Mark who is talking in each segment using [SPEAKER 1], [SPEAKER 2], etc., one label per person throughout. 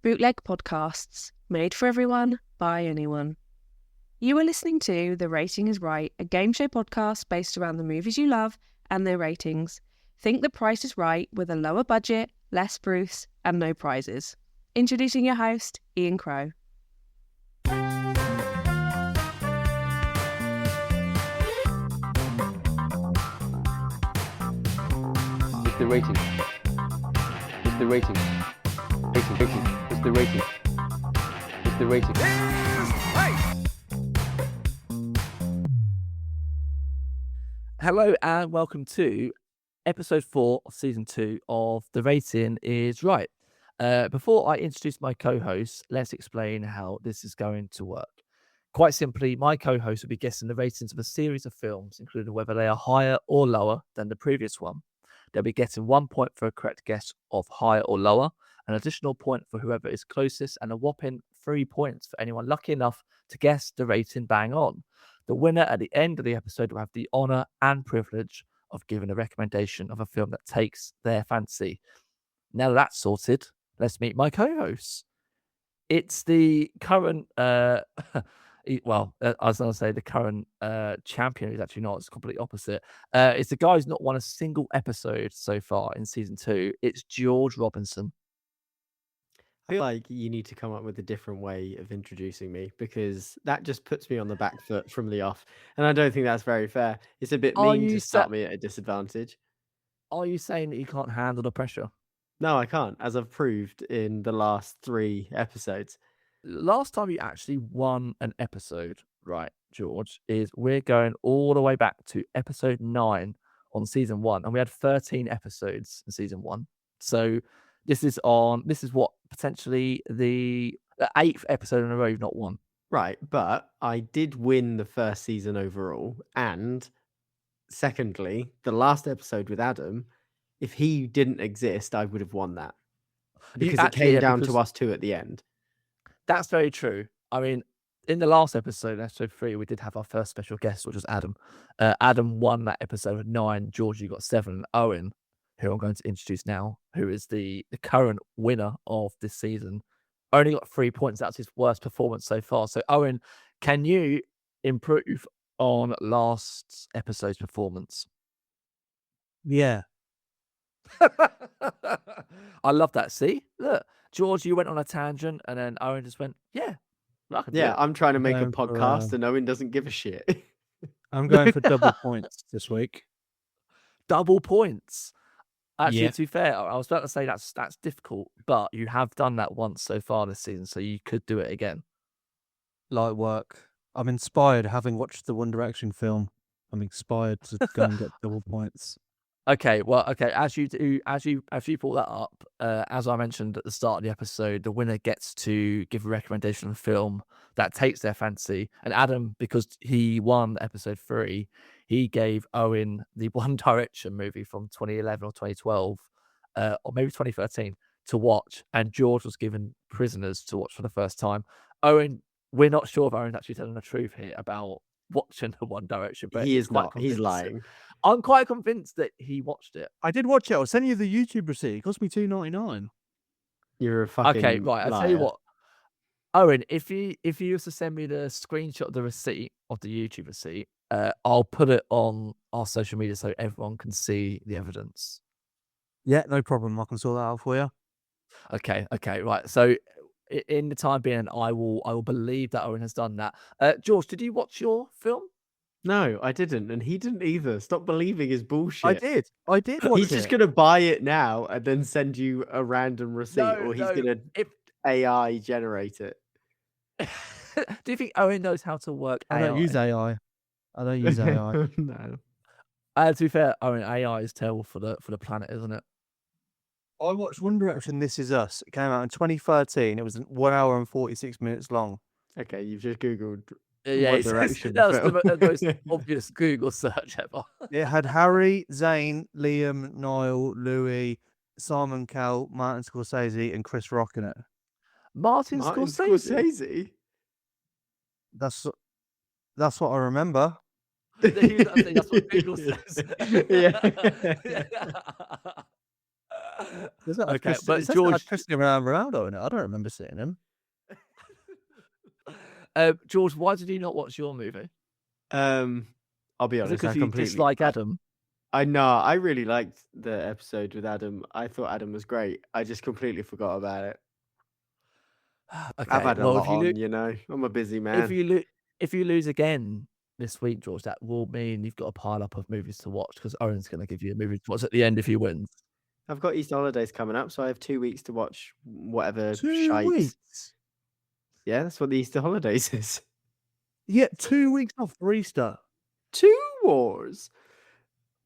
[SPEAKER 1] bootleg podcasts made for everyone by anyone. You are listening to The Rating is Right, a game show podcast based around the movies you love and their ratings. Think The Price is Right with a lower budget, less Bruce, and no prizes. Introducing your host, Ian Crowe.
[SPEAKER 2] It's the rating. It's the rating. Rating. It's the rating. It's the rating. Hello and welcome to episode 4 of season 2 of The Rating is Right. Before I introduce my co-host, let's explain how this is going to work. Quite simply, my co-host will be guessing the ratings of a series of films, including whether they are higher or lower than the previous one. They'll be getting 1 point for a correct guess of higher or lower, an additional point for whoever is closest, and a whopping 3 points for anyone lucky enough to guess the rating bang on. The winner at the end of the episode will have the honour and privilege of giving a recommendation of a film that takes their fancy. Now that that's sorted, let's meet my co-hosts. It's the current, I was going to say the current champion. He's actually not. It's completely opposite. It's the guy who's not won a single episode so far in season 2. It's George Robinson.
[SPEAKER 3] I feel like you need to come up with a different way of introducing me because that just puts me on the back foot from the off. And I don't think that's very fair. It's a bit mean to start me at a disadvantage.
[SPEAKER 2] Are you saying that you can't handle the pressure?
[SPEAKER 3] No, I can't, as I've proved in the last 3 episodes.
[SPEAKER 2] Last time you actually won an episode, right, George, is we're going all the way back to episode 9 on season 1. And we had 13 episodes in season 1. So this is what potentially the 8th episode in a row you've not won.
[SPEAKER 3] Right, but I did win the first season overall. And secondly, the last episode with Adam, if he didn't exist, I would have won that. Because it came down to us two at the end.
[SPEAKER 2] That's very true. I mean, in the last episode, episode 3, we did have our first special guest, which was Adam. Adam won that episode with 9. George, you got 7. Owen, who I'm going to introduce now, who is the current winner of this season, only got 3 points. That's his worst performance so far. So, Owen, can you improve on last episode's performance?
[SPEAKER 4] Yeah.
[SPEAKER 2] I love that. See? Look, George, you went on a tangent and then Owen just went, yeah.
[SPEAKER 3] I'm trying to make a podcast and Owen doesn't give a shit.
[SPEAKER 4] I'm going for double points this week.
[SPEAKER 2] Double points? Actually,
[SPEAKER 4] Yeah.
[SPEAKER 2] to be fair, I was about to say that's difficult, but you have done that once so far this season, so you could do it again.
[SPEAKER 4] Light work. I'm inspired, having watched the One Direction film. I'm inspired to go and get double points.
[SPEAKER 2] Okay. As you brought that up, as I mentioned at the start of the episode, the winner gets to give a recommendation of a film that takes their fancy. And Adam, because he won episode 3, he gave Owen the One Direction movie from 2011 or 2012, or maybe 2013 to watch. And George was given Prisoners to watch for the first time. Owen, we're not sure if Owen's actually telling the truth here about watching the One Direction, but
[SPEAKER 3] he is not. He's lying.
[SPEAKER 2] I'm quite convinced that he watched it.
[SPEAKER 4] I did watch it. I'll send you the YouTube receipt. It cost me $2.99.
[SPEAKER 3] You're a fucking
[SPEAKER 2] okay, right. I'll tell you what, Owen. If you was to send me the screenshot of the receipt of the YouTube receipt, I'll put it on our social media so everyone can see the evidence.
[SPEAKER 4] Yeah, no problem. I can sort that out for you.
[SPEAKER 2] Okay, right. So, in the time being, I will believe that Owen has done that. George, did you watch your film?
[SPEAKER 3] No, I didn't, and he didn't either. Stop believing his bullshit.
[SPEAKER 4] I did watch
[SPEAKER 3] He's just gonna buy it now and then send you a random receipt, or he's gonna AI generate it.
[SPEAKER 2] Do you think Owen knows how to work AI?
[SPEAKER 4] I don't use AI.
[SPEAKER 3] No.
[SPEAKER 2] To be fair, Owen, AI is terrible for the planet, isn't it?
[SPEAKER 4] I watched One Direction, This Is Us. It came out in 2013. It was 1 hour and 46 minutes long.
[SPEAKER 3] Okay, you've just Googled
[SPEAKER 2] Yeah,
[SPEAKER 3] One Direction.
[SPEAKER 2] that was the most obvious Google search ever.
[SPEAKER 4] It had Harry, Zayn, Liam, Niall, Louis, Simon Cowell, Martin Scorsese, and Chris Rock in it.
[SPEAKER 2] Martin Scorsese?
[SPEAKER 4] That's what I remember.
[SPEAKER 2] That's what Google says.
[SPEAKER 3] Yeah.
[SPEAKER 2] Okay,
[SPEAKER 4] It
[SPEAKER 2] but
[SPEAKER 4] says that
[SPEAKER 2] George,
[SPEAKER 4] had Cristiano Ronaldo in it. I don't remember seeing him.
[SPEAKER 2] George, why did you not watch your movie?
[SPEAKER 3] I'll be
[SPEAKER 2] Is it
[SPEAKER 3] honest, I
[SPEAKER 2] because you
[SPEAKER 3] completely.
[SPEAKER 2] dislike Adam?
[SPEAKER 3] I know. I really liked the episode with Adam. I thought Adam was great. I just completely forgot about it. I've
[SPEAKER 2] Okay,
[SPEAKER 3] had a
[SPEAKER 2] well,
[SPEAKER 3] lot on, you know. I'm a busy
[SPEAKER 2] if
[SPEAKER 3] man.
[SPEAKER 2] you lose again this week, George, that will mean you've got a pile up of movies to watch because Owen's going to give you a movie to watch at the end if he wins.
[SPEAKER 3] I've got Easter holidays coming up, so I have 2 weeks to watch whatever
[SPEAKER 4] 2
[SPEAKER 3] shite.
[SPEAKER 4] weeks.
[SPEAKER 3] Yeah, that's what the Easter holidays is.
[SPEAKER 4] Yeah, 2 weeks off for Easter.
[SPEAKER 3] 2 wars.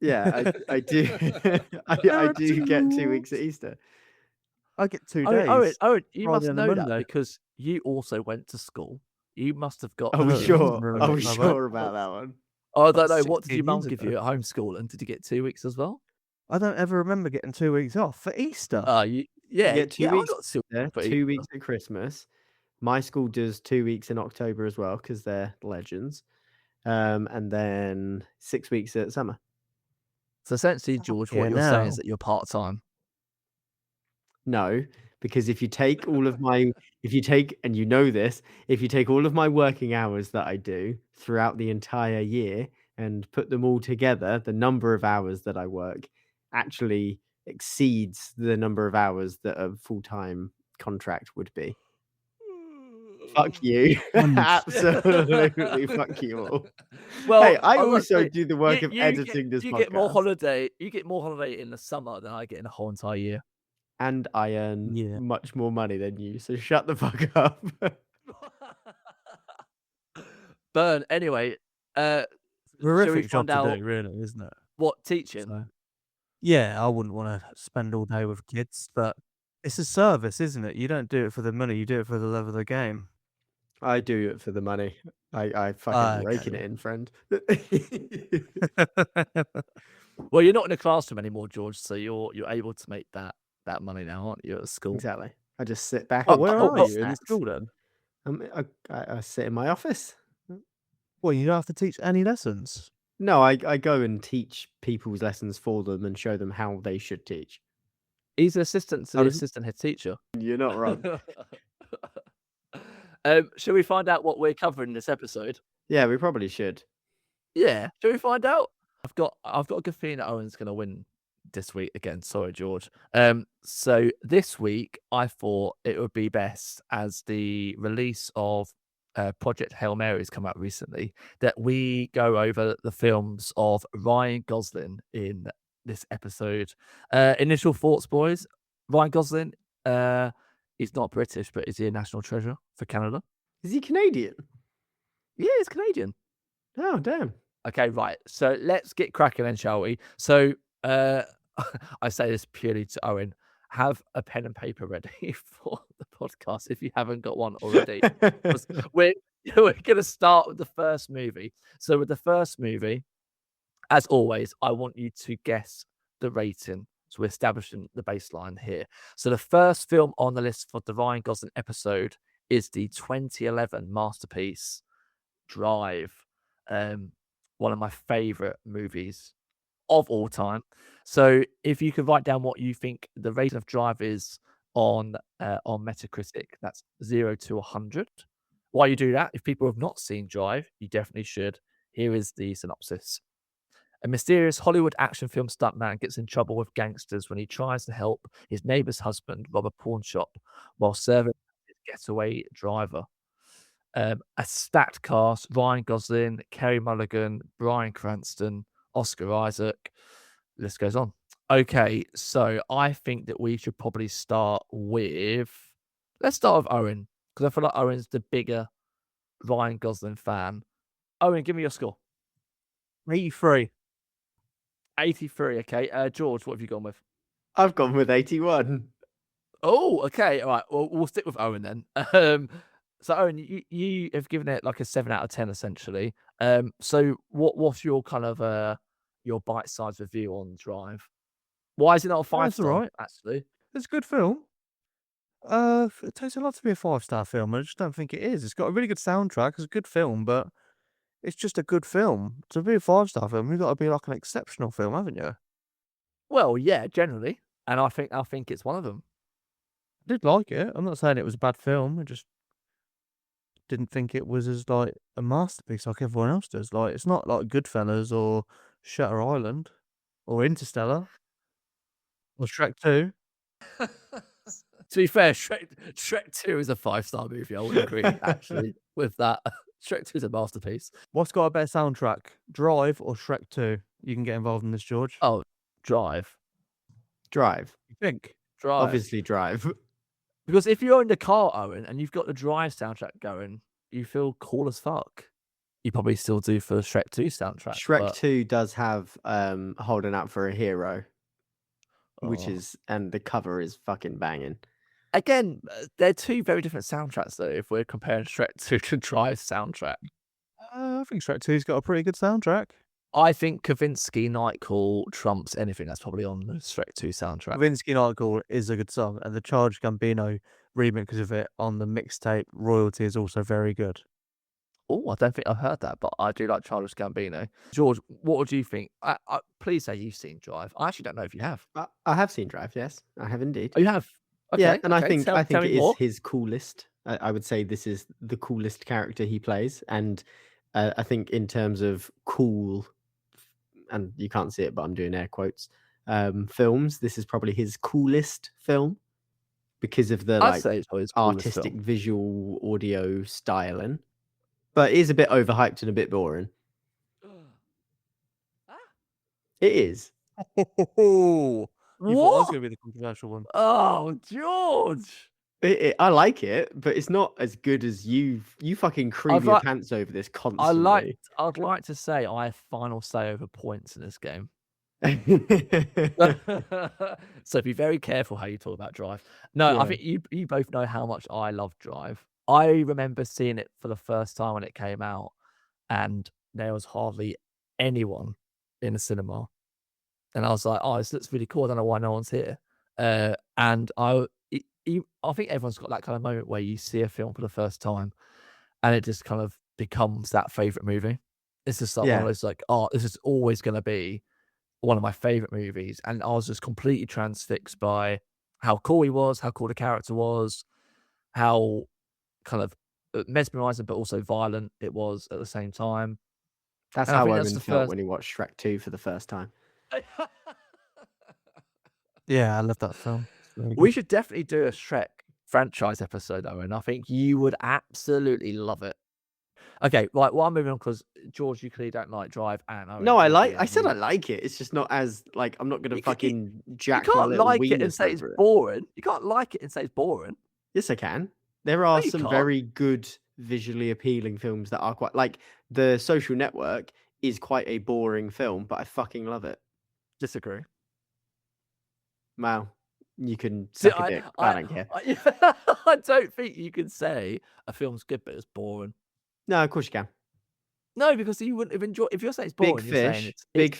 [SPEAKER 3] Yeah, I do. I do get 2 weeks at Easter.
[SPEAKER 4] I get 2
[SPEAKER 2] Owen,
[SPEAKER 4] days.
[SPEAKER 2] you
[SPEAKER 4] Friday
[SPEAKER 2] must
[SPEAKER 4] and a
[SPEAKER 2] know that
[SPEAKER 4] Monday.
[SPEAKER 2] because you also went to school. You must have got.
[SPEAKER 3] Oh,
[SPEAKER 4] No,
[SPEAKER 3] sure.
[SPEAKER 4] no,
[SPEAKER 3] Oh,
[SPEAKER 4] no,
[SPEAKER 3] sure about that one.
[SPEAKER 2] Oh, I don't
[SPEAKER 4] About
[SPEAKER 2] know. What did
[SPEAKER 4] 16
[SPEAKER 2] your mum
[SPEAKER 4] years
[SPEAKER 2] give
[SPEAKER 4] ago.
[SPEAKER 2] you at homeschool? And did you get 2 weeks as well?
[SPEAKER 4] I don't ever remember getting 2 weeks off for Easter.
[SPEAKER 3] You
[SPEAKER 2] Yeah,
[SPEAKER 3] get 2
[SPEAKER 2] yeah.
[SPEAKER 3] weeks
[SPEAKER 2] I got 2
[SPEAKER 3] there,
[SPEAKER 2] weeks for
[SPEAKER 3] 2
[SPEAKER 2] Easter.
[SPEAKER 3] weeks at Christmas. My school does 2 weeks in October as well because they're legends. And then 6 weeks at summer.
[SPEAKER 2] So essentially, George, what
[SPEAKER 4] Yeah,
[SPEAKER 2] you're saying
[SPEAKER 4] now.
[SPEAKER 2] is that you're part time.
[SPEAKER 3] No, because if you take all of my, if you take, and you know this, if you take all of my working hours that I do throughout the entire year and put them all together, the number of hours that I work actually exceeds the number of hours that a full-time contract would be. Fuck you. Absolutely fuck you all.
[SPEAKER 2] Well,
[SPEAKER 3] Hey, I
[SPEAKER 2] I must
[SPEAKER 3] also
[SPEAKER 2] say,
[SPEAKER 3] do the work of
[SPEAKER 2] you
[SPEAKER 3] editing this
[SPEAKER 2] you
[SPEAKER 3] podcast.
[SPEAKER 2] get more holiday. You get more holiday in the summer than I get in a whole entire year.
[SPEAKER 3] And I earn
[SPEAKER 4] Yeah.
[SPEAKER 3] much more money than you, so shut the fuck up.
[SPEAKER 2] Burn. Anyway, shall we
[SPEAKER 4] Horrific job
[SPEAKER 2] find
[SPEAKER 4] to
[SPEAKER 2] out
[SPEAKER 4] do, really, isn't it?
[SPEAKER 2] what teaching?
[SPEAKER 4] So, yeah, I wouldn't want to spend all day with kids, but it's a service, isn't it? You don't do it for the money, you do it for the love of the game.
[SPEAKER 3] I do it for the money. I fucking raking it in, friend.
[SPEAKER 2] Well, you're not in a classroom anymore, George, so you're able to make that money now, aren't you, at school?
[SPEAKER 3] Exactly. I just sit back.
[SPEAKER 4] Oh,
[SPEAKER 3] and
[SPEAKER 4] where
[SPEAKER 3] eat
[SPEAKER 4] are
[SPEAKER 3] my
[SPEAKER 4] you in the
[SPEAKER 3] snacks.
[SPEAKER 4] school then?
[SPEAKER 3] I sit in my office.
[SPEAKER 4] Well, you don't have to teach any lessons.
[SPEAKER 3] No, I go and teach people's lessons for them and show them how they should teach.
[SPEAKER 2] He's an assistant to
[SPEAKER 3] Oh,
[SPEAKER 2] the
[SPEAKER 3] is he?
[SPEAKER 2] assistant head teacher.
[SPEAKER 3] You're not wrong.
[SPEAKER 2] Shall we find out what we're covering this episode?
[SPEAKER 3] Yeah, we probably should.
[SPEAKER 2] Yeah, shall we find out? I've got a good feeling that Owen's going to win this week again. Sorry, George. So this week I thought it would be best, as the release of Project Hail Mary has come out recently, that we go over the films of Ryan Gosling in this episode. Initial thoughts, boys. Ryan Gosling. He's not British, but is he a national treasure for Canada?
[SPEAKER 3] Is he Canadian?
[SPEAKER 2] Yeah, he's Canadian.
[SPEAKER 3] Oh, damn.
[SPEAKER 2] Okay, right. So let's get cracking then, shall we? So I say this purely to Owen. Have a pen and paper ready for the podcast if you haven't got one already. we're going to start with the first movie. So with the first movie, as always, I want you to guess the rating. So we're establishing the baseline here. So the first film on the list for the Ryan Gosling episode is the 2011 masterpiece, Drive. One of my favorite movies of all time. So if you could write down what you think the rating of Drive is on Metacritic, that's 0 to 100. While you do that, if people have not seen Drive, you definitely should. Here is the synopsis. A mysterious Hollywood action film stuntman gets in trouble with gangsters when he tries to help his neighbor's husband rob a pawn shop while serving his getaway driver. A stacked cast: Ryan Gosling, Kerry Mulligan, Bryan Cranston, Oscar Isaac. List goes on. Okay, so I think that we should probably start with. Let's start with Owen, because I feel like Owen's the bigger Ryan Gosling fan. Owen, give me your score.
[SPEAKER 4] 83.
[SPEAKER 2] 83. Okay, George, what have you gone with?
[SPEAKER 3] I've gone with 81.
[SPEAKER 2] Oh, okay. All right. Well, we'll stick with Owen then. So Owen, you have given it like a 7 out of 10 essentially. So what's your kind of your bite-sized review on Drive? Why is it not a 5
[SPEAKER 4] That's
[SPEAKER 2] star?
[SPEAKER 4] alright.
[SPEAKER 2] Actually,
[SPEAKER 4] It's a good film. It takes a lot to be a 5-star film. I just don't think it is. It's got a really good soundtrack. It's a good film, but it's just a good film. To be a 5-star film, you've got to be like an exceptional film, haven't you?
[SPEAKER 2] well, yeah, generally. and I think it's one of them.
[SPEAKER 4] I did like it. I'm not saying it was a bad film. I just didn't think it was as like a masterpiece like everyone else does. Like it's not like Goodfellas or Shutter Island or Interstellar or Shrek 2.
[SPEAKER 2] To be fair, Shrek 2 is a 5-star movie. I would agree actually with that. Shrek 2 is a masterpiece.
[SPEAKER 4] What's got a better soundtrack, Drive or Shrek 2? You can get involved in this, George.
[SPEAKER 2] Oh, Drive.
[SPEAKER 3] Drive.
[SPEAKER 4] You think?
[SPEAKER 2] Drive.
[SPEAKER 3] Obviously, Drive.
[SPEAKER 2] Because if you're in the car, Owen, and you've got the Drive soundtrack going, you feel cool as fuck. You probably still do for the Shrek 2 soundtrack.
[SPEAKER 3] Shrek
[SPEAKER 2] but...
[SPEAKER 3] 2 does have Holding Out for a Hero, which
[SPEAKER 2] Oh.
[SPEAKER 3] is, and the cover is fucking banging.
[SPEAKER 2] Again, they're two very different soundtracks, though, if we're comparing Shrek 2 to Drive's soundtrack.
[SPEAKER 4] I think Shrek 2's got a pretty good soundtrack.
[SPEAKER 2] I think Kavinsky Night Call trumps anything that's probably on the Shrek 2 soundtrack.
[SPEAKER 4] Kavinsky Night Call is a good song, and the Charles Gambino remix of it on the mixtape Royalty is also very good.
[SPEAKER 2] Oh, I don't think I've heard that, but I do like Childish Gambino. George, what would you think? Please say you've seen Drive. I actually don't know if you have.
[SPEAKER 3] I have seen Drive, yes. I have indeed.
[SPEAKER 2] Oh, you have? Okay,
[SPEAKER 3] yeah, and
[SPEAKER 2] okay.
[SPEAKER 3] I think it is
[SPEAKER 2] more.
[SPEAKER 3] his coolest. I would say this is the coolest character he plays. And I think in terms of cool, and you can't see it, but I'm doing air quotes, films, this is probably his coolest film because of the
[SPEAKER 2] I'd say it's probably his coolest
[SPEAKER 3] artistic
[SPEAKER 2] film.
[SPEAKER 3] visual audio styling. But it is a bit overhyped and a bit boring. It is.
[SPEAKER 4] You thought I was
[SPEAKER 2] What?
[SPEAKER 4] going to be the controversial one.
[SPEAKER 2] Oh, George.
[SPEAKER 3] I like it, but it's not as good as you fucking cream your pants over this constantly.
[SPEAKER 2] I'd like to say I have final say over points in this game. So be very careful how you talk about Drive. No,
[SPEAKER 3] Yeah.
[SPEAKER 2] I think you both know how much I love Drive. I remember seeing it for the first time when it came out, and there was hardly anyone in the cinema. And I was like, oh, this looks really cool. I don't know why no one's here. And I think everyone's got that kind of moment where you see a film for the first time and it just kind of becomes that favorite movie. It's just like one of those like, oh, this is always going to be one of my favorite movies. And I was just completely transfixed by how cool he was, how cool the character was, how kind of mesmerizing but also violent it was at the same time.
[SPEAKER 3] That's how Owen felt when he watched Shrek 2 for the first time.
[SPEAKER 4] Yeah, I love that film.
[SPEAKER 2] We should definitely do a Shrek franchise episode, Owen. I think you would absolutely love it. Okay, right. Well, I'm moving on because George, you clearly don't like Drive, and Owen,
[SPEAKER 3] no, I said I like it. It's just not as like I'm not gonna fucking jack my little
[SPEAKER 2] like it and say it's boring. You can't like it and say it's boring.
[SPEAKER 3] Yes, I can. There are some very good visually appealing films that are quite like The Social Network is quite a boring film, but I fucking love it.
[SPEAKER 2] Disagree.
[SPEAKER 3] Wow. You can suck a dick. I don't care.
[SPEAKER 2] I don't think you can say a film's good, but it's boring.
[SPEAKER 3] No, of course you can.
[SPEAKER 2] No, because you wouldn't have enjoyed. If you're saying it's boring,
[SPEAKER 3] Big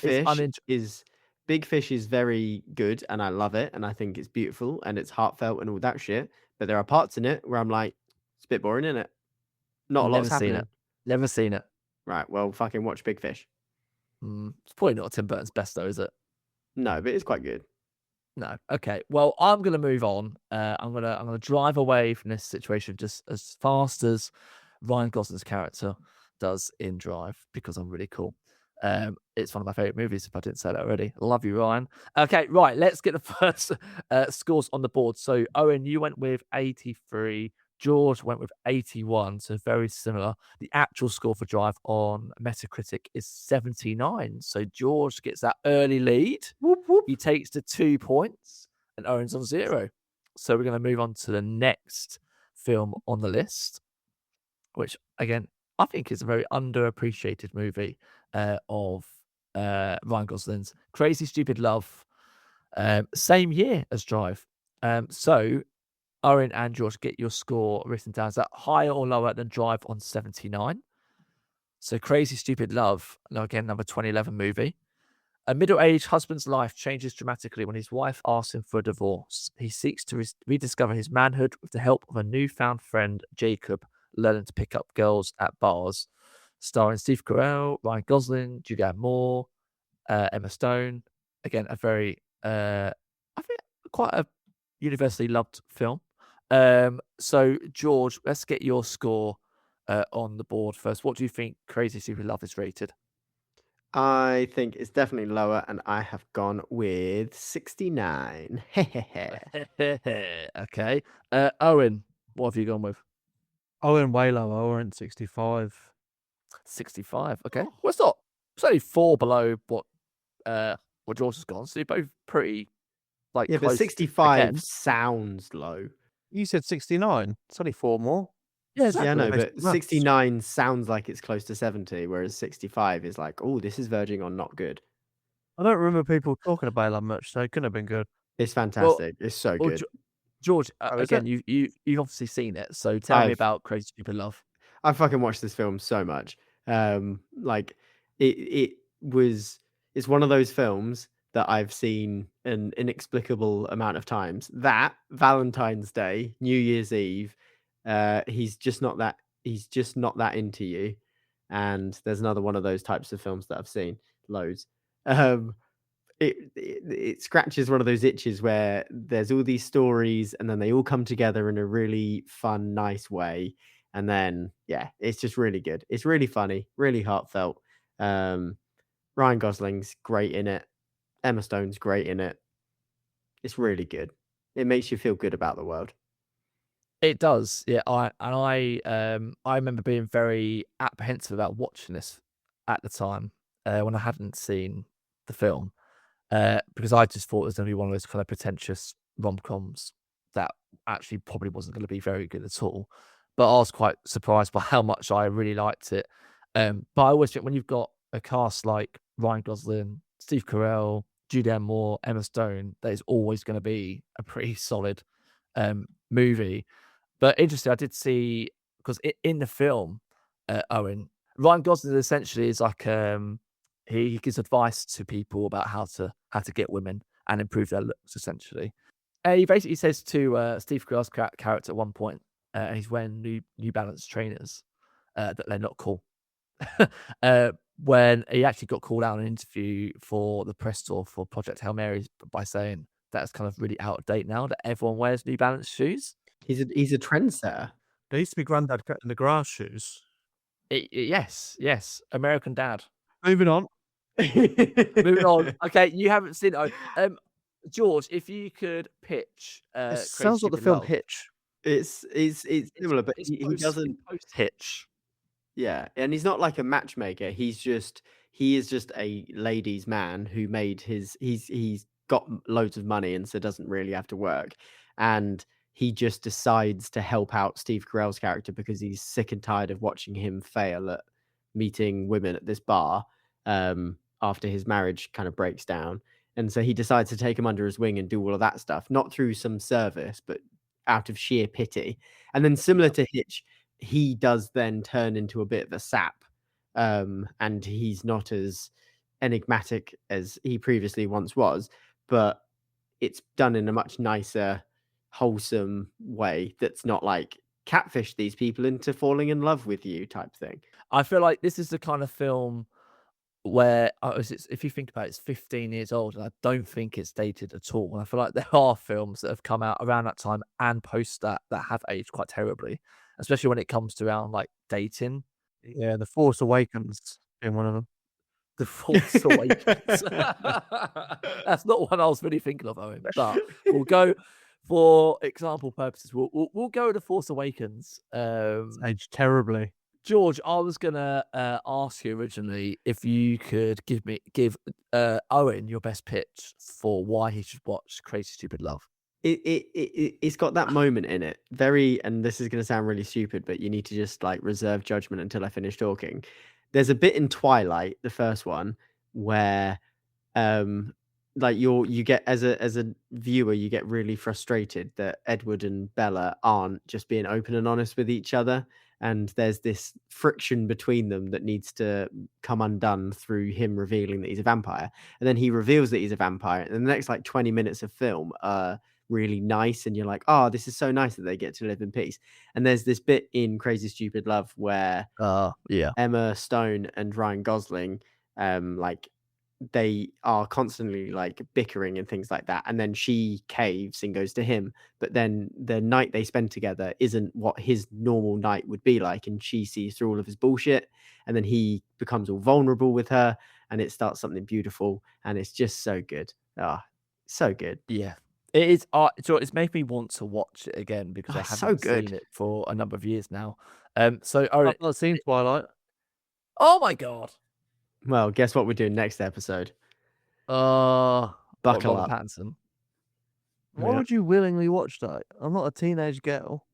[SPEAKER 3] Fish is very good, and I love it, and I think it's beautiful, and it's heartfelt, and all that shit. But there are parts in it where I'm like, it's a bit boring, isn't it? Not a lot's happening.
[SPEAKER 2] Never seen it.
[SPEAKER 3] Right. Well, fucking watch Big Fish.
[SPEAKER 2] It's probably not Tim Burton's best, though, is it?
[SPEAKER 3] No, but it's quite good.
[SPEAKER 2] No. Okay. Well, I'm gonna move on. I'm gonna drive away from this situation just as fast as Ryan Gosling's character does in Drive because I'm really cool. It's one of my favorite movies. If I didn't say that already, love you, Ryan. Okay, right. Let's get the first scores on the board. So, Owen, you went with 83. George went with 81, so very similar. The actual score for Drive on Metacritic is 79. So George gets that early lead.
[SPEAKER 3] Whoop, whoop.
[SPEAKER 2] He takes the 2 points, and Owen's on 0. So we're going to move on to the next film on the list, which, again, I think is a very underappreciated movie of Ryan Gosling's Crazy Stupid Love. Same year as Drive. So Owen and George, get your score written down. Is that higher or lower than Drive on 79? So Crazy Stupid Love, now again, number 2011 movie. A middle-aged husband's life changes dramatically when his wife asks him for a divorce. He seeks to rediscover his manhood with the help of a newfound friend, Jacob, learning to pick up girls at bars. Starring Steve Carell, Ryan Gosling, Julianne Moore, Emma Stone. Again, a very, I think, quite a universally loved film. So George, let's get your score on the board first. What do you think Crazy Stupid Love is rated?
[SPEAKER 3] I think it's definitely lower, and I have gone with 69.
[SPEAKER 2] Okay. Owen, what have you gone with?
[SPEAKER 4] I went way lower. I went 65.
[SPEAKER 2] 65. Okay. Well, it's only 4 below what George has gone. So you're both pretty
[SPEAKER 3] Yeah, but
[SPEAKER 2] close
[SPEAKER 3] 65
[SPEAKER 2] again.
[SPEAKER 3] sounds low.
[SPEAKER 4] You said 69. It's only 4 more.
[SPEAKER 2] Yeah,
[SPEAKER 3] Yeah,
[SPEAKER 2] exactly.
[SPEAKER 3] I know,
[SPEAKER 4] Basic
[SPEAKER 3] but
[SPEAKER 4] maths.
[SPEAKER 3] 69 sounds like it's close to 70, whereas 65 is like, oh, this is verging on not good.
[SPEAKER 4] I don't remember people talking about it that much, so it couldn't have been good.
[SPEAKER 3] It's fantastic. It's so
[SPEAKER 2] Well,
[SPEAKER 3] good.
[SPEAKER 2] George,
[SPEAKER 4] Oh, is
[SPEAKER 2] again,
[SPEAKER 4] it?
[SPEAKER 2] you've obviously seen it, so tell me
[SPEAKER 3] I've
[SPEAKER 2] about Crazy Stupid Love.
[SPEAKER 3] I fucking watched this film so much. Like it's one of those films that I've seen an inexplicable amount of times. That Valentine's Day, New Year's Eve, he's just not that into you. And there's another one of those types of films that I've seen loads. Um, it scratches one of those itches where there's all these stories and then they all come together in a really fun, nice way. And then, yeah, it's just really good. It's really funny, really heartfelt. Ryan Gosling's great in it. Emma Stone's great in it. It's really good. It makes you feel good about the world.
[SPEAKER 2] It does, yeah. I remember being very apprehensive about watching this at the time when I hadn't seen the film because I just thought it was going to be one of those kind of pretentious rom-coms that actually probably wasn't going to be very good at all. But I was quite surprised by how much I really liked it. But I always think when you've got a cast like Ryan Gosling, Steve Carell, Julianne Moore, Emma Stone, that is always going to be a pretty solid movie. But interesting, I did see because in the film, Owen, Ryan Gosling essentially is like he gives advice to people about how to get women and improve their looks. Essentially, he basically says to Steve Carell's character at one point, he's wearing New Balance trainers that they're not cool. When he actually got called out in an interview for the press tour for Project Hail Mary by saying that's kind of really out of date now that everyone wears New Balance shoes.
[SPEAKER 3] He's a trendsetter.
[SPEAKER 4] There used to be Grandad cutting the grass shoes.
[SPEAKER 2] Yes, American Dad.
[SPEAKER 4] Moving on.
[SPEAKER 2] Moving on. Okay, you haven't seen it. George, if you could pitch,
[SPEAKER 4] It
[SPEAKER 2] Crazy
[SPEAKER 4] sounds like the
[SPEAKER 2] Stupid
[SPEAKER 4] film
[SPEAKER 2] Love.
[SPEAKER 4] Hitch.
[SPEAKER 3] It's similar, but he doesn't.
[SPEAKER 2] Post Hitch.
[SPEAKER 3] Yeah, and he's not like a matchmaker. He is just a ladies' man who made he's got loads of money and so doesn't really have to work. And he just decides to help out Steve Carell's character because he's sick and tired of watching him fail at meeting women at this bar after his marriage kind of breaks down. And so he decides to take him under his wing and do all of that stuff, not through some service, but out of sheer pity. And then similar to Hitch, he does then turn into a bit of a sap, and he's not as enigmatic as he previously once was, but it's done in a much nicer, wholesome way that's not like catfish these people into falling in love with you type thing.
[SPEAKER 2] I feel like this is the kind of film where if you think about it, it's 15 years old, and I don't think it's dated at all. And I feel like there are films that have come out around that time and post that have aged quite terribly, especially when it comes to around like dating.
[SPEAKER 4] Yeah, The Force Awakens being one of them.
[SPEAKER 2] The Force Awakens. That's not one I was really thinking of, Owen. But we'll go for example purposes. We'll go with The Force Awakens.
[SPEAKER 4] It's aged terribly.
[SPEAKER 2] George, I was gonna ask you originally if you could give Owen your best pitch for why he should watch Crazy Stupid Love.
[SPEAKER 3] It's got that moment in it. Very, and this is going to sound really stupid, but you need to just like reserve judgment until I finish talking. There's a bit in Twilight, the first one, where like you get as a viewer, you get really frustrated that Edward and Bella aren't just being open and honest with each other. And there's this friction between them that needs to come undone through him revealing that he's a vampire. And then he reveals that he's a vampire. And the next like 20 minutes of film are really nice. And you're like, oh, this is so nice that they get to live in peace. And there's this bit in Crazy Stupid Love where
[SPEAKER 2] Yeah.
[SPEAKER 3] Emma Stone and Ryan Gosling like they are constantly like bickering and things like that, and then she caves and goes to him, but then the night they spend together isn't what his normal night would be like, and she sees through all of his bullshit, and then he becomes all vulnerable with her, and it starts something beautiful, and it's just so good. So good.
[SPEAKER 2] Yeah. It is. So it's made me want to watch it again because I
[SPEAKER 3] It's so
[SPEAKER 2] haven't
[SPEAKER 3] good.
[SPEAKER 2] seen it for a number of years now. So
[SPEAKER 4] I've not seen Twilight.
[SPEAKER 2] oh my god.
[SPEAKER 3] Well, guess what we're doing next episode?
[SPEAKER 2] What,
[SPEAKER 3] Buckle
[SPEAKER 2] Robert
[SPEAKER 3] up.
[SPEAKER 2] Pattinson.
[SPEAKER 4] Why
[SPEAKER 3] Yeah.
[SPEAKER 4] would you willingly watch that? I'm not a teenage girl.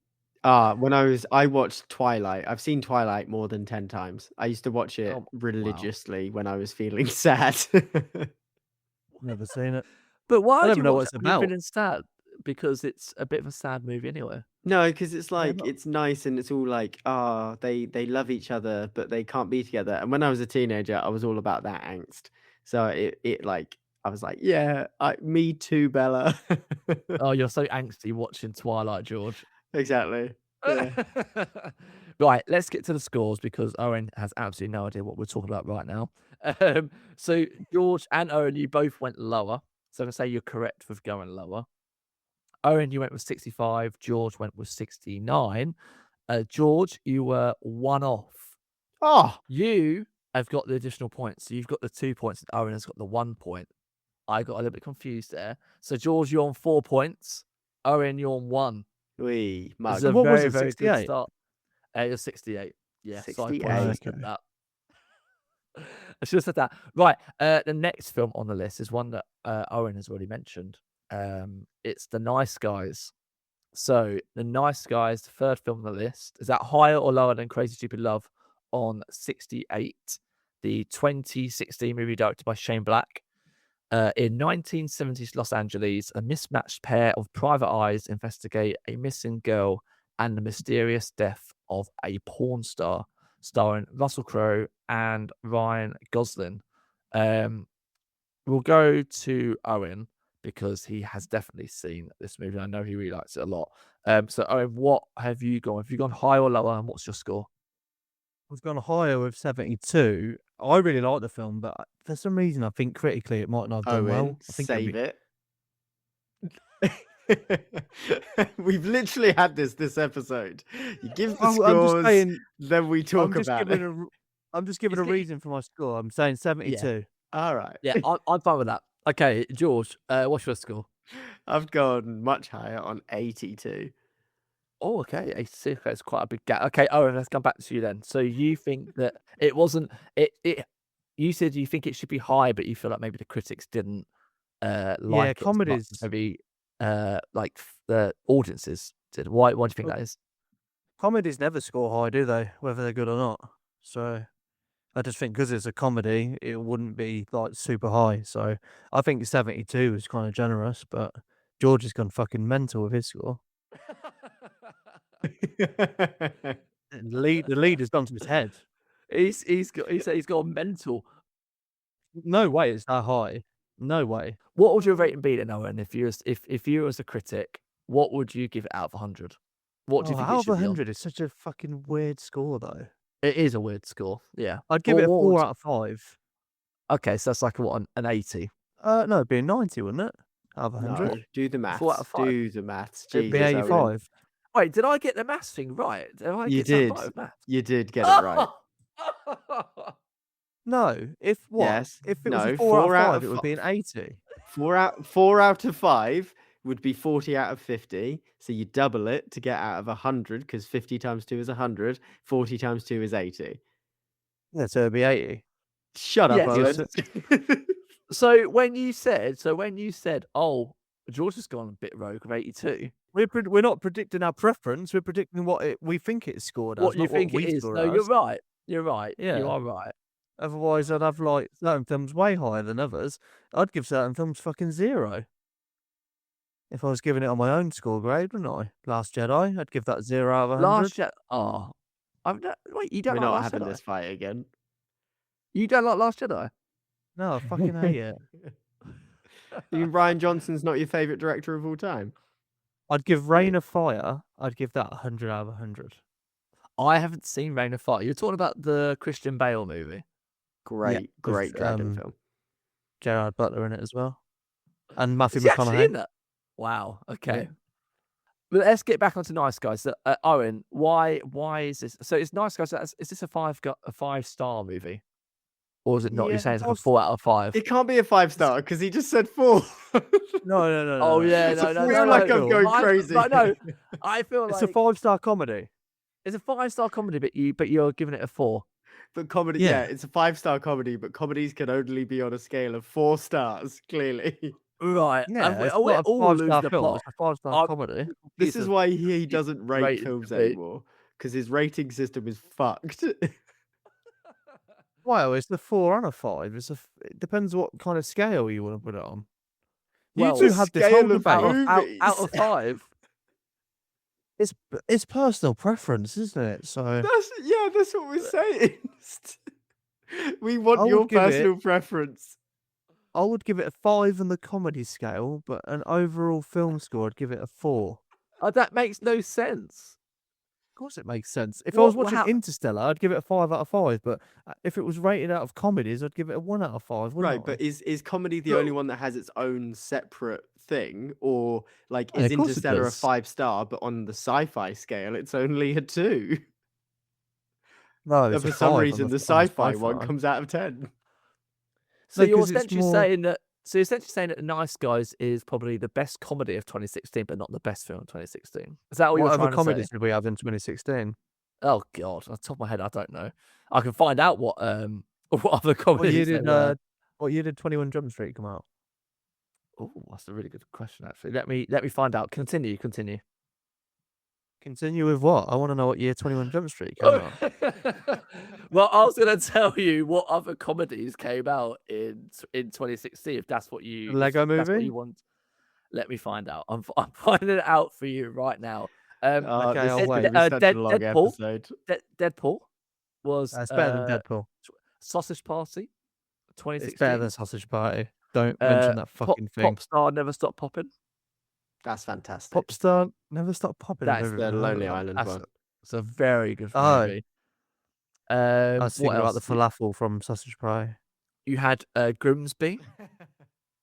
[SPEAKER 3] When I watched Twilight. I've seen Twilight more than 10 times. I used to watch it
[SPEAKER 2] Oh, wow.
[SPEAKER 3] religiously when I was feeling sad.
[SPEAKER 4] Never seen it.
[SPEAKER 2] But why
[SPEAKER 4] I
[SPEAKER 2] would
[SPEAKER 4] don't
[SPEAKER 2] you
[SPEAKER 4] know what
[SPEAKER 2] watch
[SPEAKER 4] it's
[SPEAKER 2] it when you're
[SPEAKER 4] about.
[SPEAKER 2] feeling sad? Because it's a bit of a sad movie anyway.
[SPEAKER 3] No, because it's like
[SPEAKER 4] not-
[SPEAKER 3] it's nice and it's all like, they love each other, but they can't be together. And when I was a teenager, I was all about that angst. So it like I was like, yeah, me too, Bella.
[SPEAKER 2] Oh, you're so angsty watching Twilight, George.
[SPEAKER 3] Exactly. Yeah.
[SPEAKER 2] Right, let's get to the scores because Owen has absolutely no idea what we're talking about right now. So George and Owen, you both went lower. So I'm gonna say you're correct with going lower. Owen, you went with 65. George went with 69. George, you were one off.
[SPEAKER 3] Oh,
[SPEAKER 2] You have got the additional points. So you've got the 2 points, and Owen has got the 1 point. I got a little bit confused there. So George, you're on 4 points. Owen, you're on 1.
[SPEAKER 3] we
[SPEAKER 2] This
[SPEAKER 3] mug.
[SPEAKER 2] is a
[SPEAKER 4] What was
[SPEAKER 2] very,
[SPEAKER 4] it,
[SPEAKER 2] very good
[SPEAKER 4] 68?
[SPEAKER 2] start. You're 68. Yeah, so I
[SPEAKER 3] 68.
[SPEAKER 2] probably should have
[SPEAKER 4] Okay.
[SPEAKER 2] said that. I should have said that. Right. The next film on the list is one that Owen has already mentioned. It's The Nice Guys. So, The Nice Guys, the third film on the list, is that higher or lower than Crazy Stupid Love on 68? The 2016 movie directed by Shane Black. In 1970s Los Angeles, a mismatched pair of private eyes investigate a missing girl and the mysterious death of a porn star, starring Russell Crowe and Ryan Gosling. We'll go to Owen because he has definitely seen this movie. I know he really likes it a lot. So Owen, what have you gone? Have you gone high or lower? And what's your score?
[SPEAKER 4] I've gone higher with 72. I really like the film, but for some reason, I think critically it might not have done
[SPEAKER 3] Owen,
[SPEAKER 4] well. I think
[SPEAKER 3] save it. We've literally had this episode. You give the
[SPEAKER 4] I'm
[SPEAKER 3] scores,
[SPEAKER 4] just saying.
[SPEAKER 3] then we talk
[SPEAKER 4] I'm just
[SPEAKER 3] about
[SPEAKER 4] giving
[SPEAKER 3] it.
[SPEAKER 4] I'm just giving a
[SPEAKER 2] Is it-
[SPEAKER 4] reason for my score. I'm saying 72.
[SPEAKER 3] All right.
[SPEAKER 2] Yeah, I'm fine with that. Okay, George, what's your score?
[SPEAKER 3] I've gone much higher on 82.
[SPEAKER 2] Oh, okay. 86. Okay, it's quite a big gap. Okay, Owen, let's come back to you then. So you think that it wasn't you said you think it should be high, but you feel like maybe the critics didn't like it as much
[SPEAKER 4] comedies.
[SPEAKER 2] as maybe the audiences did. Why do you think
[SPEAKER 4] Well-
[SPEAKER 2] that is?
[SPEAKER 4] Comedies never score high, do they? Whether they're good or not. So I just think because it's a comedy, it wouldn't be like super high. So I think 72 is kind of generous, but George has gone fucking mental with his score. The lead has gone to his head.
[SPEAKER 2] He's got mental.
[SPEAKER 4] No way it's that high. No way.
[SPEAKER 2] What would your rating be then, Owen? If you was a critic, what would you give it out of 100? What do you think it
[SPEAKER 4] out of
[SPEAKER 2] should be on?
[SPEAKER 4] 100 is such a fucking weird score, though.
[SPEAKER 2] It is a weird score. Yeah,
[SPEAKER 4] I'd give it a
[SPEAKER 2] What
[SPEAKER 4] 4
[SPEAKER 2] would-
[SPEAKER 4] out of 5.
[SPEAKER 2] Okay, so that's like an 80.
[SPEAKER 4] No, it'd be a 90, wouldn't it? Out of 100.
[SPEAKER 3] No, do the maths.
[SPEAKER 2] 4 out of 5.
[SPEAKER 3] Do the maths.
[SPEAKER 4] It'd be
[SPEAKER 3] Jesus, Owen.
[SPEAKER 4] 85.
[SPEAKER 2] Wait, did I get the maths thing right? Did I
[SPEAKER 3] You
[SPEAKER 2] get something
[SPEAKER 3] did.
[SPEAKER 2] right with maths?
[SPEAKER 3] You did get it right.
[SPEAKER 4] No, if what?
[SPEAKER 3] Yes.
[SPEAKER 4] If it was
[SPEAKER 3] No,
[SPEAKER 4] a 4
[SPEAKER 3] 4
[SPEAKER 4] out
[SPEAKER 3] out
[SPEAKER 4] of 5, it
[SPEAKER 3] of
[SPEAKER 4] would be an 80.
[SPEAKER 3] 4 out of 5 would be 40 out of 50. So you double it to get out of 100 because 50 times 2 is 100. 40 times 2 is 80.
[SPEAKER 4] Yeah, so it'd be 80.
[SPEAKER 3] Shut up,
[SPEAKER 2] Yes,
[SPEAKER 3] Owen.
[SPEAKER 2] So when you said, oh, George has gone a bit rogue of 82.
[SPEAKER 4] We're not predicting our preference. We're predicting what we think it's scored as.
[SPEAKER 2] What you
[SPEAKER 4] not
[SPEAKER 2] think
[SPEAKER 4] what
[SPEAKER 2] it
[SPEAKER 4] we
[SPEAKER 2] is?
[SPEAKER 4] score
[SPEAKER 2] No,
[SPEAKER 4] as.
[SPEAKER 2] you're right. You're right.
[SPEAKER 4] Yeah.
[SPEAKER 2] You are right.
[SPEAKER 4] Otherwise, I'd have like certain films way higher than others. I'd give certain films fucking 0. If I was giving it on my own score grade, wouldn't I? Last Jedi, I'd give that 0 out of 100.
[SPEAKER 2] Last Jedi. Oh, wait. You don't
[SPEAKER 3] We're
[SPEAKER 2] like
[SPEAKER 3] not
[SPEAKER 2] Last
[SPEAKER 3] having
[SPEAKER 2] Jedi?
[SPEAKER 3] this fight again.
[SPEAKER 2] You don't like Last Jedi?
[SPEAKER 4] No, I fucking hate it.
[SPEAKER 3] You mean Ryan Johnson's not your favourite director of all time?
[SPEAKER 4] I'd give Reign of Fire. I'd give that 100 out of 100.
[SPEAKER 2] I haven't seen Reign of Fire. You're talking about the Christian Bale movie.
[SPEAKER 3] Great
[SPEAKER 4] with,
[SPEAKER 3] dragon film.
[SPEAKER 4] Gerard Butler in it as well, and Matthew
[SPEAKER 2] Is he actually in
[SPEAKER 4] McConaughey.
[SPEAKER 2] that? Wow.
[SPEAKER 4] Yeah.
[SPEAKER 2] Okay. But let's get back onto Nice Guys. So, Owen, why is this? So it's Nice Guys. Is this a 5-star movie, or is it not?
[SPEAKER 3] Yeah,
[SPEAKER 2] You're saying it's like a
[SPEAKER 4] I've-
[SPEAKER 2] 4 out of 5.
[SPEAKER 3] It can't be a 5-star because he just said 4.
[SPEAKER 4] No.
[SPEAKER 2] Oh yeah,
[SPEAKER 3] I
[SPEAKER 2] no.
[SPEAKER 3] feel like I'm going
[SPEAKER 2] I-
[SPEAKER 3] crazy.
[SPEAKER 2] But no, I feel
[SPEAKER 4] It's
[SPEAKER 2] like
[SPEAKER 4] a 5-star comedy.
[SPEAKER 2] it's a 5-star comedy, but you're giving it a 4.
[SPEAKER 3] But comedy,
[SPEAKER 4] Yeah.
[SPEAKER 3] yeah, it's a 5-star comedy, but comedies can only be on a scale of 4 stars, clearly.
[SPEAKER 2] Right.
[SPEAKER 4] Yeah,
[SPEAKER 2] and
[SPEAKER 4] it's
[SPEAKER 2] we're
[SPEAKER 4] not a
[SPEAKER 2] all losing
[SPEAKER 4] 5-star
[SPEAKER 2] the
[SPEAKER 4] film.
[SPEAKER 2] plot.
[SPEAKER 4] It's a 5-star
[SPEAKER 2] I'm
[SPEAKER 4] comedy.
[SPEAKER 3] This
[SPEAKER 2] confused
[SPEAKER 3] is
[SPEAKER 2] as
[SPEAKER 3] why he
[SPEAKER 2] he's
[SPEAKER 3] doesn't rate
[SPEAKER 2] rated
[SPEAKER 3] films
[SPEAKER 2] to be.
[SPEAKER 3] anymore, because his rating system is fucked.
[SPEAKER 4] Well, it's the 4 and a 5. It depends what kind of scale you want to put it on.
[SPEAKER 2] Well,
[SPEAKER 4] you two
[SPEAKER 3] the
[SPEAKER 4] had this
[SPEAKER 3] scale
[SPEAKER 4] whole
[SPEAKER 3] of
[SPEAKER 4] debate.
[SPEAKER 3] movies.
[SPEAKER 2] out of 5.
[SPEAKER 4] It's personal preference, isn't it? So
[SPEAKER 3] That's what we're saying. We want
[SPEAKER 4] I
[SPEAKER 3] your
[SPEAKER 4] would give it-
[SPEAKER 3] personal preference.
[SPEAKER 4] I would give it a 5 on the comedy scale, but an overall film score, I'd give it a 4.
[SPEAKER 2] That makes no sense.
[SPEAKER 4] Of course, it makes sense. If I was
[SPEAKER 2] What-
[SPEAKER 4] watching
[SPEAKER 2] how-
[SPEAKER 4] Interstellar, I'd give it a 5 out of 5. But if it was rated out of comedies, I'd give it a 1 out of 5.
[SPEAKER 3] Right,
[SPEAKER 4] Wouldn't I?
[SPEAKER 3] but is comedy the
[SPEAKER 2] No.
[SPEAKER 3] only one that has its own separate thing? Or like
[SPEAKER 4] Yeah,
[SPEAKER 3] is
[SPEAKER 4] of course it
[SPEAKER 3] Interstellar a
[SPEAKER 4] does.
[SPEAKER 3] 5-star, but on the sci-fi scale, it's only a 2?
[SPEAKER 4] No,
[SPEAKER 3] And
[SPEAKER 4] it's a
[SPEAKER 3] for some
[SPEAKER 4] 5 on
[SPEAKER 3] reason, the
[SPEAKER 4] on
[SPEAKER 3] sci-fi one
[SPEAKER 4] sci-fi.
[SPEAKER 3] comes out of 10.
[SPEAKER 2] So
[SPEAKER 4] No,
[SPEAKER 2] you're
[SPEAKER 4] 'cause it's
[SPEAKER 2] essentially
[SPEAKER 4] more-
[SPEAKER 2] saying that. So you're essentially saying that The Nice Guys is probably the best comedy of 2016, but not the best film of 2016. Is that what
[SPEAKER 4] What
[SPEAKER 2] you're
[SPEAKER 4] other
[SPEAKER 2] trying to
[SPEAKER 4] comedies
[SPEAKER 2] say?
[SPEAKER 4] did we have in 2016?
[SPEAKER 2] Oh God, on the top of my head, I don't know. I can find out what what other
[SPEAKER 4] What
[SPEAKER 2] comedies
[SPEAKER 4] year
[SPEAKER 2] there
[SPEAKER 4] did
[SPEAKER 2] were.
[SPEAKER 4] What year did 21 Jump Street come out?
[SPEAKER 2] Oh, that's a really good question. Actually, let me find out. Continue.
[SPEAKER 4] Continue with what? I want to know what year 21 Jump Street came out.
[SPEAKER 2] Well, I was going to tell you what other comedies came out in 2016. If that's what you
[SPEAKER 4] Lego
[SPEAKER 2] if that's what
[SPEAKER 4] Movie?
[SPEAKER 2] you want, let me find out. I'm finding it out for you right now.
[SPEAKER 4] Okay,
[SPEAKER 3] This
[SPEAKER 4] I'll
[SPEAKER 3] is
[SPEAKER 4] wait.
[SPEAKER 3] gonna be such a long
[SPEAKER 2] Deadpool.
[SPEAKER 3] episode.
[SPEAKER 2] Deadpool was
[SPEAKER 4] It's better than Deadpool.
[SPEAKER 2] Sausage Party,
[SPEAKER 4] It's
[SPEAKER 2] 2016.
[SPEAKER 4] better than Sausage Party. Don't mention that fucking thing.
[SPEAKER 2] Popstar Never Stop Popping.
[SPEAKER 3] That's fantastic.
[SPEAKER 4] Popstar Never Stop Popping.
[SPEAKER 2] That's
[SPEAKER 4] I've never
[SPEAKER 3] the
[SPEAKER 4] even heard of
[SPEAKER 3] Lonely
[SPEAKER 4] that.
[SPEAKER 3] Island
[SPEAKER 2] That's
[SPEAKER 3] one.
[SPEAKER 2] It's a very good
[SPEAKER 4] Oh.
[SPEAKER 2] movie.
[SPEAKER 4] I was
[SPEAKER 2] What
[SPEAKER 4] thinking about the
[SPEAKER 2] else?
[SPEAKER 4] falafel from Sausage Party.
[SPEAKER 2] You had Grimsby,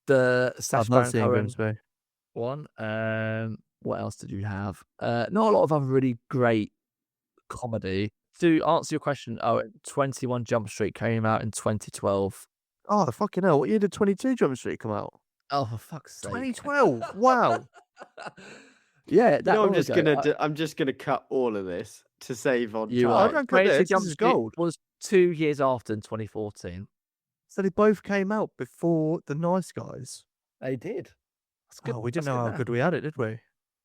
[SPEAKER 2] the Sacha
[SPEAKER 4] I've not
[SPEAKER 2] Baron
[SPEAKER 4] seen
[SPEAKER 2] Cohen
[SPEAKER 4] Grimsby.
[SPEAKER 2] one. What else did you have? Not a lot of other really great comedy. To answer your question, 21 Jump Street came out in 2012.
[SPEAKER 4] Oh, fucking hell. What year did 22 Jump Street come out?
[SPEAKER 2] Oh, for fuck's sake.
[SPEAKER 4] 2012. Wow.
[SPEAKER 2] Yeah,
[SPEAKER 3] You
[SPEAKER 2] that
[SPEAKER 3] know,
[SPEAKER 2] long ago.
[SPEAKER 3] I'm just gonna cut all of this to save on
[SPEAKER 2] You
[SPEAKER 3] time.
[SPEAKER 2] are.
[SPEAKER 4] don't cut
[SPEAKER 2] 22
[SPEAKER 4] this, this
[SPEAKER 2] Jump
[SPEAKER 4] is
[SPEAKER 2] Street
[SPEAKER 4] gold.
[SPEAKER 2] was 2 years after in 2014.
[SPEAKER 4] So they both came out before The Nice Guys.
[SPEAKER 2] They did. That's good.
[SPEAKER 4] Oh, we didn't
[SPEAKER 2] That's
[SPEAKER 4] know how
[SPEAKER 2] math.
[SPEAKER 4] good we had it, did we?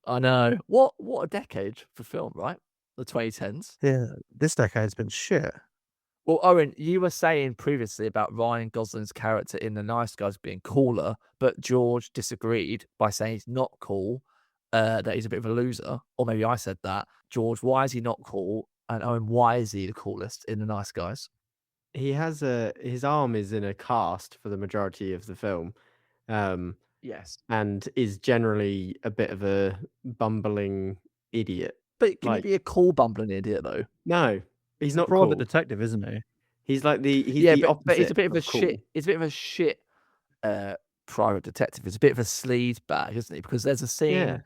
[SPEAKER 2] I know. What a decade for film, right? The 2010s.
[SPEAKER 4] Yeah, this decade's been shit.
[SPEAKER 2] Well, Owen, you were saying previously about Ryan Gosling's character in The Nice Guys being cooler, but George disagreed by saying he's not cool, that he's a bit of a loser. Or maybe I said that. George, why is he not cool? And Owen, why is he the coolest in The Nice Guys?
[SPEAKER 3] He has his arm is in a cast for the majority of the film,
[SPEAKER 2] Yes.
[SPEAKER 3] and is generally a bit of a bumbling idiot.
[SPEAKER 2] But can
[SPEAKER 3] Like-
[SPEAKER 2] he be a cool bumbling idiot, though?
[SPEAKER 3] No, he's not
[SPEAKER 4] Private
[SPEAKER 3] cool.
[SPEAKER 4] detective, isn't he?
[SPEAKER 3] He's like the
[SPEAKER 2] but
[SPEAKER 3] opposite.
[SPEAKER 2] he's a bit of a
[SPEAKER 3] cool.
[SPEAKER 2] shit. He's a bit of a shit private detective. He's a bit of a sleaze bag, isn't he? Because there's a scene
[SPEAKER 3] Yeah.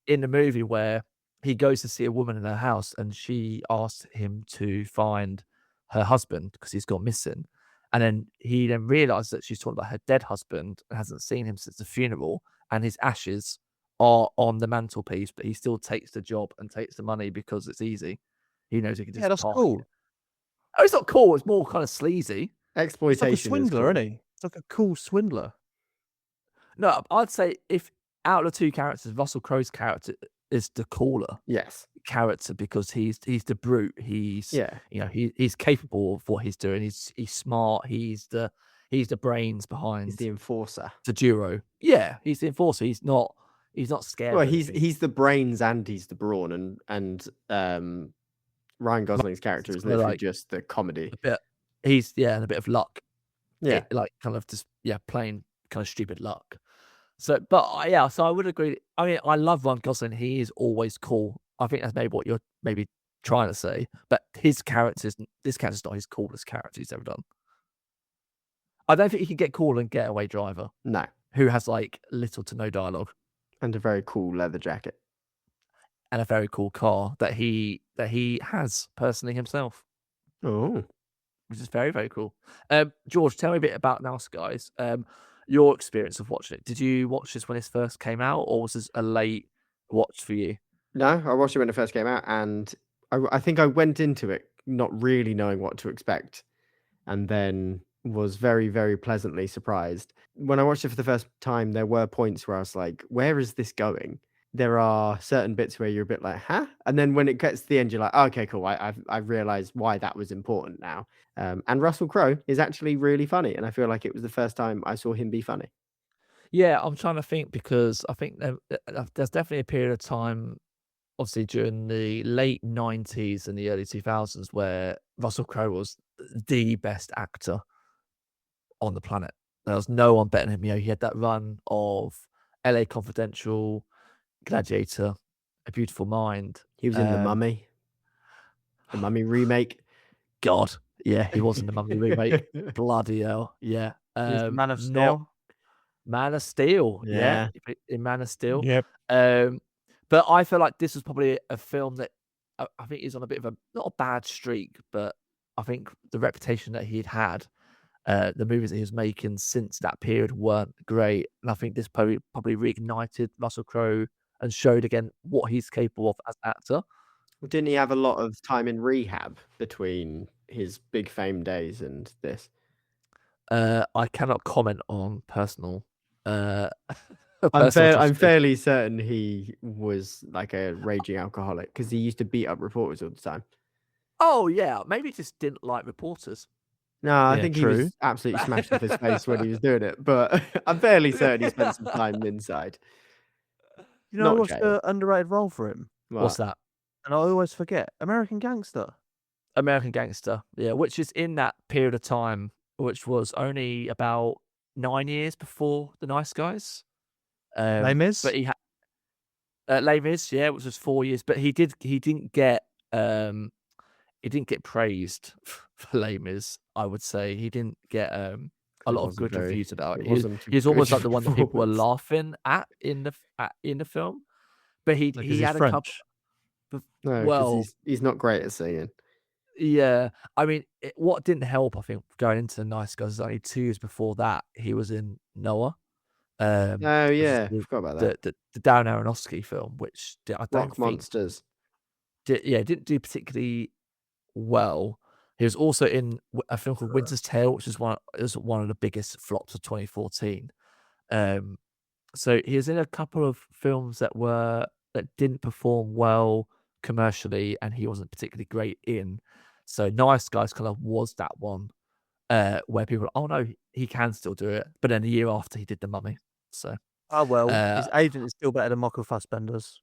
[SPEAKER 2] in the movie where he goes to see a woman in her house and she asks him to find her husband because he's gone missing. And then he then realizes that she's talking about her dead husband and hasn't seen him since the funeral, and his ashes are on the mantelpiece, but he still takes the job and takes the money because it's easy. He knows he can just
[SPEAKER 4] Yeah, that's
[SPEAKER 2] park
[SPEAKER 4] cool.
[SPEAKER 2] it. Oh, it's not cool. It's more kind of sleazy.
[SPEAKER 3] Exploitation.
[SPEAKER 4] It's like a swindler,
[SPEAKER 3] is cool.
[SPEAKER 4] isn't he? It's like a cool swindler.
[SPEAKER 2] No, I'd say if out of the two characters, Russell Crowe's character is the cooler
[SPEAKER 3] Yes.
[SPEAKER 2] character because he's the brute. He's
[SPEAKER 3] Yeah.
[SPEAKER 2] he's capable of what he's doing. He's smart. He's the brains behind
[SPEAKER 3] He's the enforcer.
[SPEAKER 2] the duo. Yeah, he's the enforcer. He's not scared.
[SPEAKER 3] Well,
[SPEAKER 2] of anything.
[SPEAKER 3] he's the brains and he's the brawn, and Ryan Gosling's character is
[SPEAKER 2] kinda
[SPEAKER 3] literally
[SPEAKER 2] like
[SPEAKER 3] just the comedy.
[SPEAKER 2] a bit. He's and a bit of luck.
[SPEAKER 3] Yeah.
[SPEAKER 2] Like kind of just plain kind of stupid luck. So, but so I would agree. I mean, I love Ryan Gosling. He is always cool. I think that's maybe what you're maybe trying to say. But this character's not his coolest character he's ever done. I don't think you can get called a getaway driver
[SPEAKER 3] No,
[SPEAKER 2] who has like little to no dialogue
[SPEAKER 3] and a very cool leather jacket.
[SPEAKER 2] and a very cool car that he has personally himself,
[SPEAKER 3] Oh,
[SPEAKER 2] which is very, very cool. George, tell me a bit about Nice Guys. Your experience of watching it. Did you watch this when it first came out, or was this a late watch for you?
[SPEAKER 3] no, I watched it when it first came out, and I think I went into it not really knowing what to expect, and then was very, very pleasantly surprised. When I watched it for the first time, there were points where I was like, where is this going? There are certain bits where you're a bit like, huh? And then when it gets to the end, you're like, okay, cool. I've realized why that was important now. And Russell Crowe is actually really funny, and I feel like it was the first time I saw him be funny.
[SPEAKER 2] Yeah, I'm trying to think because I think there's definitely a period of time, obviously during the late 90s and the early 2000s, where Russell Crowe was the best actor on the planet. There was no one better than him. You know, he had that run of LA Confidential, Gladiator, A Beautiful Mind.
[SPEAKER 3] He was in The Mummy remake.
[SPEAKER 2] God, yeah, he was in the Mummy remake. Bloody hell, yeah.
[SPEAKER 4] He's the Man of
[SPEAKER 2] Not
[SPEAKER 4] Steel.
[SPEAKER 2] Man of Steel, yeah,
[SPEAKER 3] Yeah.
[SPEAKER 2] in Man of Steel.
[SPEAKER 4] Yep.
[SPEAKER 2] But I feel like this was probably a film that I think is on a bit of a not a bad streak, but I think the reputation that he'd had, the movies that he was making since that period weren't great, and I think this probably reignited Russell Crowe and showed again what he's capable of as an actor.
[SPEAKER 3] Didn't he have a lot of time in rehab between his big fame days and this?
[SPEAKER 2] I cannot comment on personal.
[SPEAKER 3] I'm
[SPEAKER 2] personal justice.
[SPEAKER 3] fairly certain he was like a raging alcoholic because he used to beat up reporters all the time.
[SPEAKER 2] Oh yeah, maybe he just didn't like reporters.
[SPEAKER 3] No, I
[SPEAKER 4] Yeah,
[SPEAKER 3] think he
[SPEAKER 4] true.
[SPEAKER 3] was absolutely smashed off his face when he was doing it, but I'm fairly certain he spent some time inside.
[SPEAKER 4] You know, I
[SPEAKER 3] Not
[SPEAKER 4] watched
[SPEAKER 3] jail.
[SPEAKER 4] an underrated role for him,
[SPEAKER 2] What's that?
[SPEAKER 4] and I always forget. American Gangster.
[SPEAKER 2] American Gangster, yeah, which is in that period of time, which was only about 9 years before The Nice Guys.
[SPEAKER 4] Les Mis?
[SPEAKER 2] But he had Les Mis, yeah, which was 4 years, but he didn't get praised for Les Mis, I would say. He didn't get a
[SPEAKER 3] It
[SPEAKER 2] lot of
[SPEAKER 3] wasn't
[SPEAKER 2] good
[SPEAKER 3] very-
[SPEAKER 2] reviews about
[SPEAKER 3] it
[SPEAKER 2] it.
[SPEAKER 3] wasn't a
[SPEAKER 2] He's almost
[SPEAKER 3] good
[SPEAKER 2] like the one that people were
[SPEAKER 3] performance.
[SPEAKER 2] laughing at in the film. But he
[SPEAKER 4] Because he's
[SPEAKER 2] had a couple.
[SPEAKER 4] French.
[SPEAKER 3] No,
[SPEAKER 2] Well,
[SPEAKER 3] because he's not great at singing.
[SPEAKER 2] yeah, I mean, what didn't help, I think, going into The Nice Guys is only 2 years before that he was in Noah.
[SPEAKER 3] Oh
[SPEAKER 2] Which is
[SPEAKER 3] yeah, forgot about that.
[SPEAKER 2] the Darren Aronofsky film, which I don't
[SPEAKER 3] Rock
[SPEAKER 2] think
[SPEAKER 3] Monsters.
[SPEAKER 2] didn't do particularly well. He was also in a film called Winter's Tale, which is one of the biggest flops of 2014. So he was in a couple of films that didn't perform well commercially, and he wasn't particularly great in. So Nice Guys kind of was that one where people were, oh no, he can still do it. But then a year after he did The Mummy. So
[SPEAKER 4] Oh well,
[SPEAKER 2] Uh,
[SPEAKER 4] his agent is still better than Michael Fassbender's.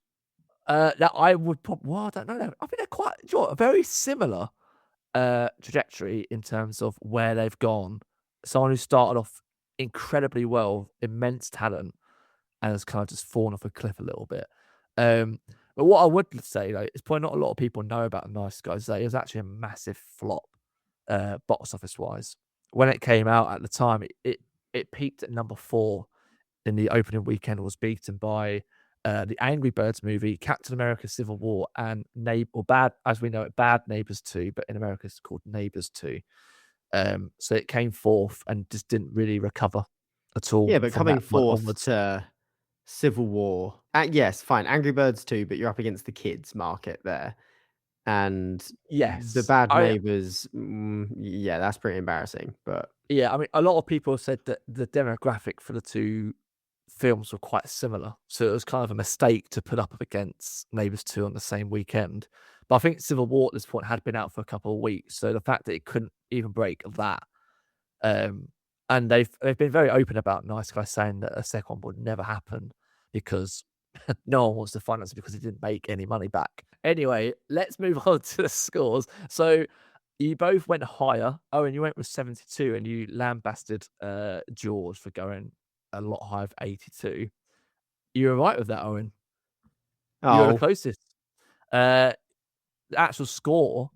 [SPEAKER 2] that I would well, I don't know. I think they're quite a very similar trajectory in terms of where they've gone. Someone who started off incredibly well, immense talent, and has kind of just fallen off a cliff a little bit. But what I would say, though, is probably not a lot of people know about Nice Guys. That it was actually a massive flop, box office wise. When it came out at the time, it peaked at number 4 in the opening weekend. Was beaten by the Angry Birds movie, Captain America: Civil War, and Bad, as we know it, Bad Neighbors 2, but in America it's called Neighbors 2. So it came fourth and just didn't really recover at all.
[SPEAKER 3] Yeah, but
[SPEAKER 2] from
[SPEAKER 3] coming
[SPEAKER 2] that point
[SPEAKER 3] fourth
[SPEAKER 2] onwards.
[SPEAKER 3] to Civil War. Yes, fine. Angry Birds 2, but you're up against the kids market there. And
[SPEAKER 2] Yes,
[SPEAKER 3] the Bad Neighbors, yeah, that's pretty embarrassing. But
[SPEAKER 2] yeah, I mean, a lot of people said that the demographic for the two films were quite similar, so it was kind of a mistake to put up against Neighbours 2 on the same weekend. But I think Civil War at this point had been out for a couple of weeks, so the fact that it couldn't even break that, and they've been very open about Nice Guys saying that a second one would never happen because no one wants to finance it because it didn't make any money back. Anyway, let's move on to the scores. So you both went higher. Owen, you went with 72, and you lambasted George for going a lot higher of 82. You were right with that, Owen. You were the closest. The actual score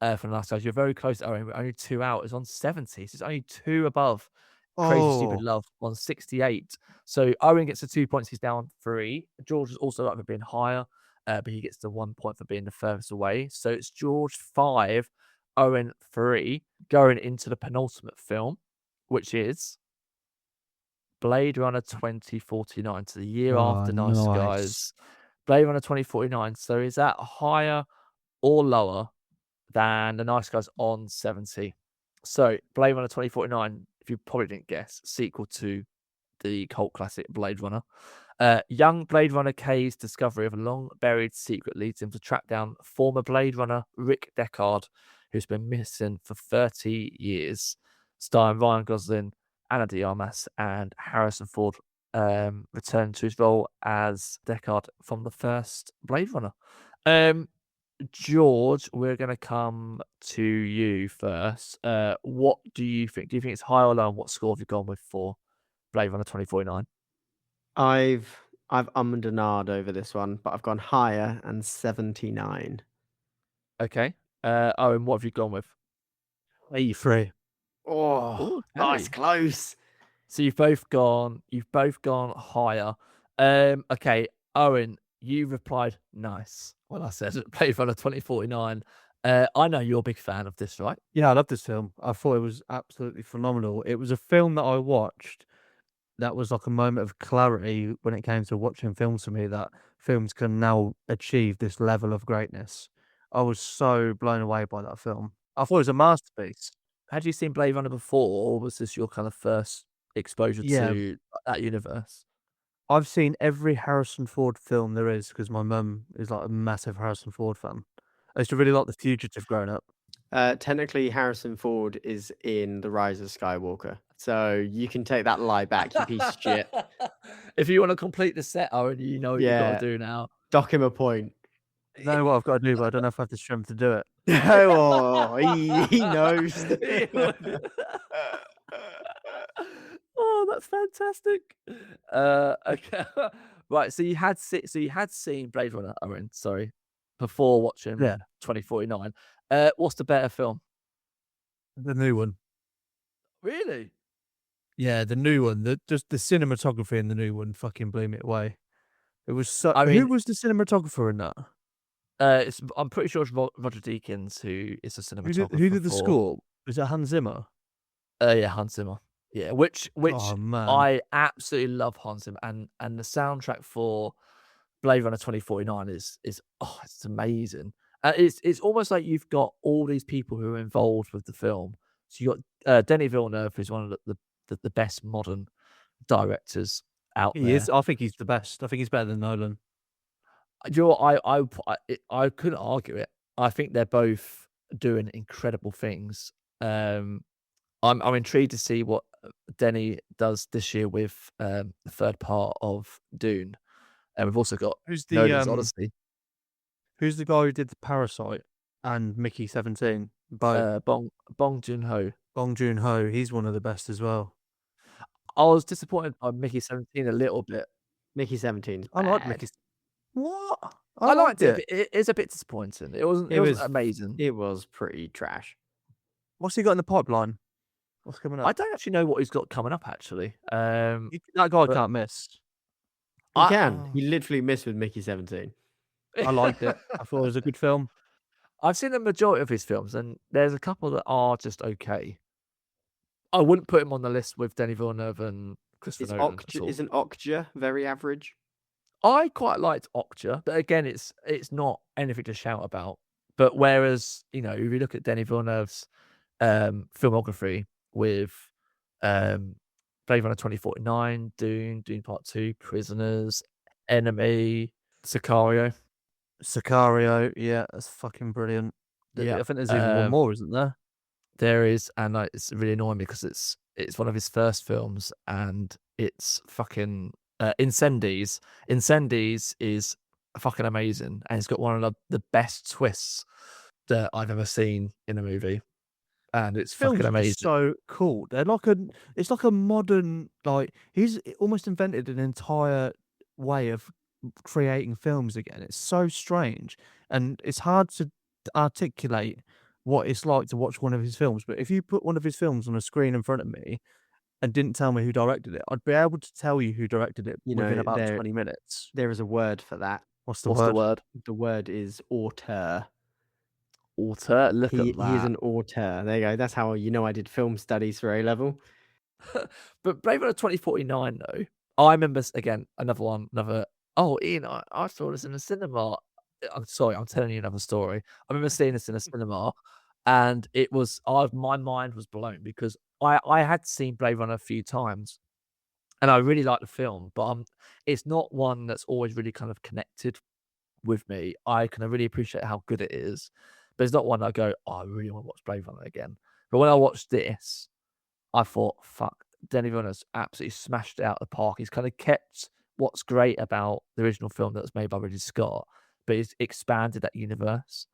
[SPEAKER 2] for the last guys, you're very close, Owen. We're only 2 out. It's on 70. So it's only 2 above Crazy Stupid
[SPEAKER 4] Oh,
[SPEAKER 2] Love on 68. So Owen gets the 2 points. He's down 3. George is also up for being higher, but he gets the 1 point for being the furthest away. So it's George 5, Owen 3, going into the penultimate film, which is Blade Runner 2049. So the year after Nice
[SPEAKER 4] nice.
[SPEAKER 2] Guys. Blade Runner 2049. So is that higher or lower than the Nice Guys on 70? So Blade Runner 2049, if you probably didn't guess, sequel to the cult classic Blade Runner. Young Blade Runner K's discovery of a long-buried secret leads him to track down former Blade Runner Rick Deckard, who's been missing for 30 years. Starring Ryan Gosling, Ana de Armas, and Harrison Ford returned to his role as Deckard from the first Blade Runner. George, we're going to come to you first. What do you think? Do you think it's high or low? And what score have you gone with for Blade Runner 2049?
[SPEAKER 3] I've ummed and ahed over this one, but I've gone higher and 79.
[SPEAKER 2] Okay. Owen, what have you gone with?
[SPEAKER 4] 83.
[SPEAKER 3] Oh, nice,
[SPEAKER 2] Okay.
[SPEAKER 3] close.
[SPEAKER 2] So you've both gone higher. Okay, Owen, you replied nice when I said Blade Runner 2049. I know you're a big fan of this, right?
[SPEAKER 4] Yeah, I love this film. I thought it was absolutely phenomenal. It was a film that I watched that was like a moment of clarity when it came to watching films for me, that films can now achieve this level of greatness. I was so blown away by that film. I thought it was a masterpiece.
[SPEAKER 2] Had you seen Blade Runner before, or was this your kind of first exposure
[SPEAKER 4] Yeah.
[SPEAKER 2] to that universe?
[SPEAKER 4] I've seen every Harrison Ford film there is because my mum is like a massive Harrison Ford fan. I used to really like The Fugitive growing up.
[SPEAKER 3] Technically, Harrison Ford is in The Rise of Skywalker, so you can take that lie back, you piece of shit.
[SPEAKER 2] If you want to complete the set, Owen, you know what you've got
[SPEAKER 3] Yeah.
[SPEAKER 2] to do now.
[SPEAKER 3] Dock him a point.
[SPEAKER 4] I know what I've got to do, but I don't know if I have the strength to do it.
[SPEAKER 3] Oh, he knows.
[SPEAKER 2] Oh, that's fantastic. Okay. Right, so you had seen Blade Runner, Owen, sorry, before watching
[SPEAKER 4] Yeah.
[SPEAKER 2] 2049. What's the better film?
[SPEAKER 4] The new one.
[SPEAKER 2] Really?
[SPEAKER 4] Yeah, the new one. Just the cinematography in the new one fucking blew me away. It was so.
[SPEAKER 2] I
[SPEAKER 4] Who
[SPEAKER 2] mean,
[SPEAKER 4] was the cinematographer in that?
[SPEAKER 2] I'm pretty sure it's Roger Deakins who is the
[SPEAKER 4] Who
[SPEAKER 2] cinematographer
[SPEAKER 4] did the
[SPEAKER 2] for.
[SPEAKER 4] score? Was it Hans Zimmer?
[SPEAKER 2] Yeah, Hans Zimmer. Yeah, which
[SPEAKER 4] Oh man,
[SPEAKER 2] I absolutely love Hans Zimmer, and the soundtrack for Blade Runner 2049 is it's amazing. It's almost like you've got all these people who are involved with the film. So you got Denis Villeneuve, who's one of the best modern directors out
[SPEAKER 4] he
[SPEAKER 2] there.
[SPEAKER 4] is. I think he's the best. I think he's better than Nolan.
[SPEAKER 2] You know what, I couldn't argue it. I think they're both doing incredible things. I'm intrigued to see what Denny does this year with the third part of Dune, and we've also got
[SPEAKER 4] Who's the
[SPEAKER 2] Nolan's Odyssey.
[SPEAKER 4] Who's the guy who did the Parasite and Mickey 17? Both.
[SPEAKER 2] Bong Joon-ho.
[SPEAKER 4] Bong Joon-ho. He's one of the best as well.
[SPEAKER 2] I was disappointed by Mickey 17 a little bit.
[SPEAKER 3] Mickey 17's
[SPEAKER 4] I like
[SPEAKER 3] bad.
[SPEAKER 4] Mickey. What?
[SPEAKER 2] I liked it. But it is a bit disappointing. It wasn't amazing.
[SPEAKER 3] It was pretty trash.
[SPEAKER 4] What's he got in the pipeline? What's coming up?
[SPEAKER 2] I don't actually know what he's got coming up. Actually,
[SPEAKER 4] That guy
[SPEAKER 2] but-
[SPEAKER 4] can't miss.
[SPEAKER 3] He can. He literally missed with Mickey 17.
[SPEAKER 4] I liked it. I thought it was a good film.
[SPEAKER 2] I've seen the majority of his films, and there's a couple that are just okay. I wouldn't put him on the list with Denis Villeneuve and Christopher Nolan at all.
[SPEAKER 3] Isn't Okja very average?
[SPEAKER 2] I quite liked Okja, but again, it's not anything to shout about. But whereas, if you look at Denis Villeneuve's filmography with Blade Runner 2049, Dune Part 2, Prisoners, Enemy, Sicario.
[SPEAKER 4] Sicario, yeah, that's fucking brilliant.
[SPEAKER 2] Yeah,
[SPEAKER 4] I think there's even one more, isn't there?
[SPEAKER 2] There is, and it's really annoying because it's one of his first films, and it's fucking Incendies. Incendies is fucking amazing, and it's got one of the best twists that I've ever seen in a movie, and it's
[SPEAKER 4] Films
[SPEAKER 2] fucking
[SPEAKER 4] are
[SPEAKER 2] amazing.
[SPEAKER 4] just so cool. They're it's like a modern, like he's almost invented an entire way of creating films again. It's so strange, and it's hard to articulate what it's like to watch one of his films. But if you put one of his films on a screen in front of me, and didn't tell me who directed it, I'd be able to tell you who directed it
[SPEAKER 3] You
[SPEAKER 4] within
[SPEAKER 3] know,
[SPEAKER 4] about 20 minutes.
[SPEAKER 3] there is a word for that.
[SPEAKER 4] What's the
[SPEAKER 2] What's the
[SPEAKER 4] word?
[SPEAKER 2] word?
[SPEAKER 3] The word is auteur.
[SPEAKER 2] Auteur. Look at
[SPEAKER 3] He is
[SPEAKER 2] that.
[SPEAKER 3] an auteur. There you go. That's how you know I did film studies for A level.
[SPEAKER 2] But Blade Runner 2049, though, I remember again another. Oh, Ian, I saw this in the cinema. I'm sorry, I'm telling you another story. I remember seeing this in a cinema, and it was my mind was blown because I had seen Blade Runner a few times, and I really liked the film, but it's not one that's always really kind of connected with me. I can really appreciate how good it is, but it's not one I go, oh, I really want to watch Blade Runner again. But when I watched this, I thought, fuck, Denis Villeneuve's absolutely smashed it out of the park. He's kind of kept what's great about the original film that was made by Ridley Scott, but he's expanded that universe,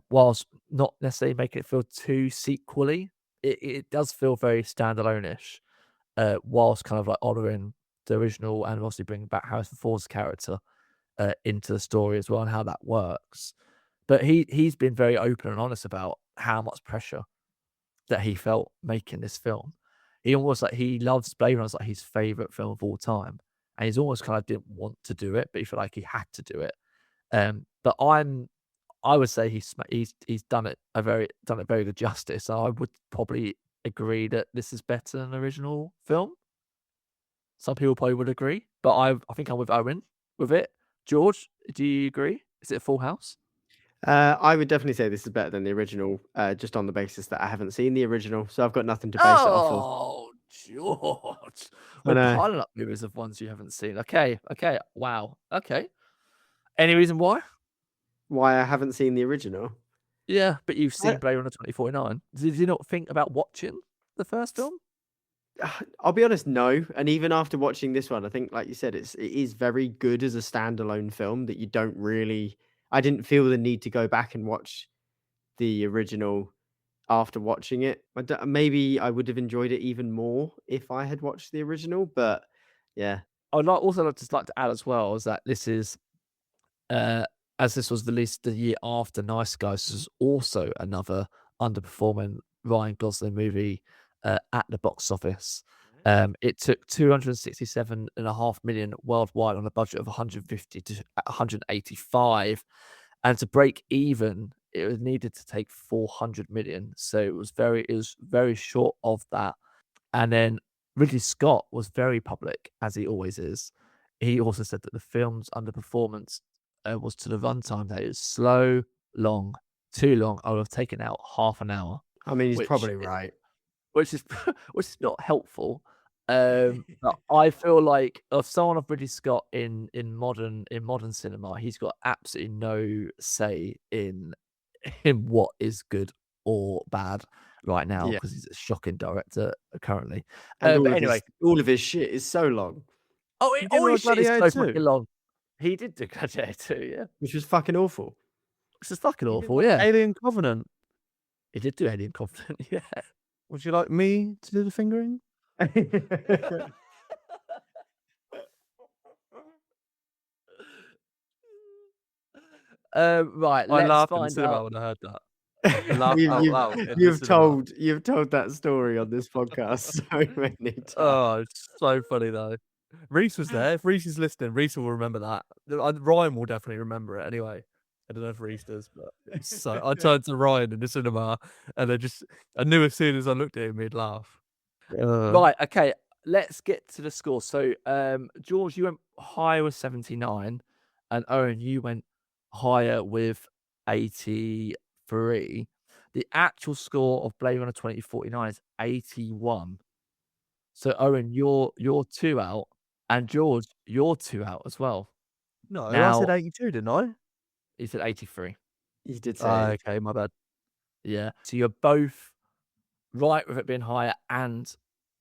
[SPEAKER 2] whilst not necessarily making it feel too sequely. It does feel very standalone-ish, whilst kind of like honouring the original and obviously bringing back Harrison Ford's character into the story as well and how that works. But he's been very open and honest about how much pressure that he felt making this film. He almost he loves Blade Runner, like his favorite film of all time, and he's almost kind of didn't want to do it, but he felt like he had to do it. But I would say he's done it very good justice. So I would probably agree that this is better than the original film. Some people probably would agree, but I think I'm with Owen with it. George, do you agree? Is it a full house?
[SPEAKER 3] I would definitely say this is better than the original, just on the basis that I haven't seen the original, so I've got nothing to base it off of.
[SPEAKER 2] Oh, George.
[SPEAKER 3] I
[SPEAKER 2] We're
[SPEAKER 3] know.
[SPEAKER 2] piling up movies of ones you haven't seen. Okay. Wow. Okay. Any reason why?
[SPEAKER 3] Why I haven't seen the original?
[SPEAKER 2] Yeah, but you've
[SPEAKER 3] I-
[SPEAKER 2] seen Blade Runner 2049. Did you not think about watching the first film?
[SPEAKER 3] I'll be honest, no. And even after watching this one, I think, like you said, it is very good as a standalone film that you don't really. I didn't feel the need to go back and watch the original after watching it. Maybe I would have enjoyed it even more if I had watched the original, but yeah.
[SPEAKER 2] I would also just like to add as well is that this is, as this was released the year after Nice Guys, this is also another underperforming Ryan Gosling movie at the box office. It took 267.5 million worldwide on a budget of 150 to 185, and to break even, it was needed to take 400 million. So it was very short of that. And then Ridley Scott was very public, as he always is. He also said that the film's underperformance was to the runtime, that it was slow, long, too long. I would have taken out half an hour.
[SPEAKER 3] I mean, he's
[SPEAKER 2] Which
[SPEAKER 3] probably
[SPEAKER 2] is-
[SPEAKER 3] right.
[SPEAKER 2] which is not helpful. But I feel like of someone of Ridley Scott in modern cinema, he's got absolutely no say in what is good or bad right now
[SPEAKER 3] Yeah.
[SPEAKER 2] because he's a shocking director currently.
[SPEAKER 3] And
[SPEAKER 2] But anyway,
[SPEAKER 3] all of his shit is so long,
[SPEAKER 4] He did like
[SPEAKER 2] his shit is so
[SPEAKER 4] Gladiator
[SPEAKER 2] fucking
[SPEAKER 4] 2.
[SPEAKER 2] long. He did do Gladiator too, yeah.
[SPEAKER 3] which was fucking awful.
[SPEAKER 2] This is fucking
[SPEAKER 4] He did
[SPEAKER 2] awful,
[SPEAKER 4] like
[SPEAKER 2] yeah.
[SPEAKER 4] Alien Covenant.
[SPEAKER 2] He did do Alien Covenant, yeah.
[SPEAKER 4] Would you like me to do the fingering?
[SPEAKER 2] Right,
[SPEAKER 4] I
[SPEAKER 2] let's
[SPEAKER 4] laughed in the
[SPEAKER 2] find
[SPEAKER 4] cinema
[SPEAKER 2] out.
[SPEAKER 4] when I heard that. I laughed out loud in the
[SPEAKER 3] You've
[SPEAKER 4] cinema.
[SPEAKER 3] told that story on this podcast so many times.
[SPEAKER 4] Oh, it's so funny though. Reese was there. If Reese is listening, Reese will remember that. Ryan will definitely remember it anyway. I don't know if Reese does, but so I turned to Ryan in the cinema, and I knew as soon as I looked at him, he'd laugh.
[SPEAKER 2] Right, okay, let's get to the score. So, George, you went higher with 79, and Owen, you went higher with 83. The actual score of Blade Runner 2049 is 81. So, Owen, you're 2 out, and George, you're 2 out as well.
[SPEAKER 4] No, I
[SPEAKER 2] Now-
[SPEAKER 4] said 82, didn't I?
[SPEAKER 2] He said 83.
[SPEAKER 3] You did say it.
[SPEAKER 4] Okay, my bad.
[SPEAKER 2] Yeah. So you're both right with it being higher and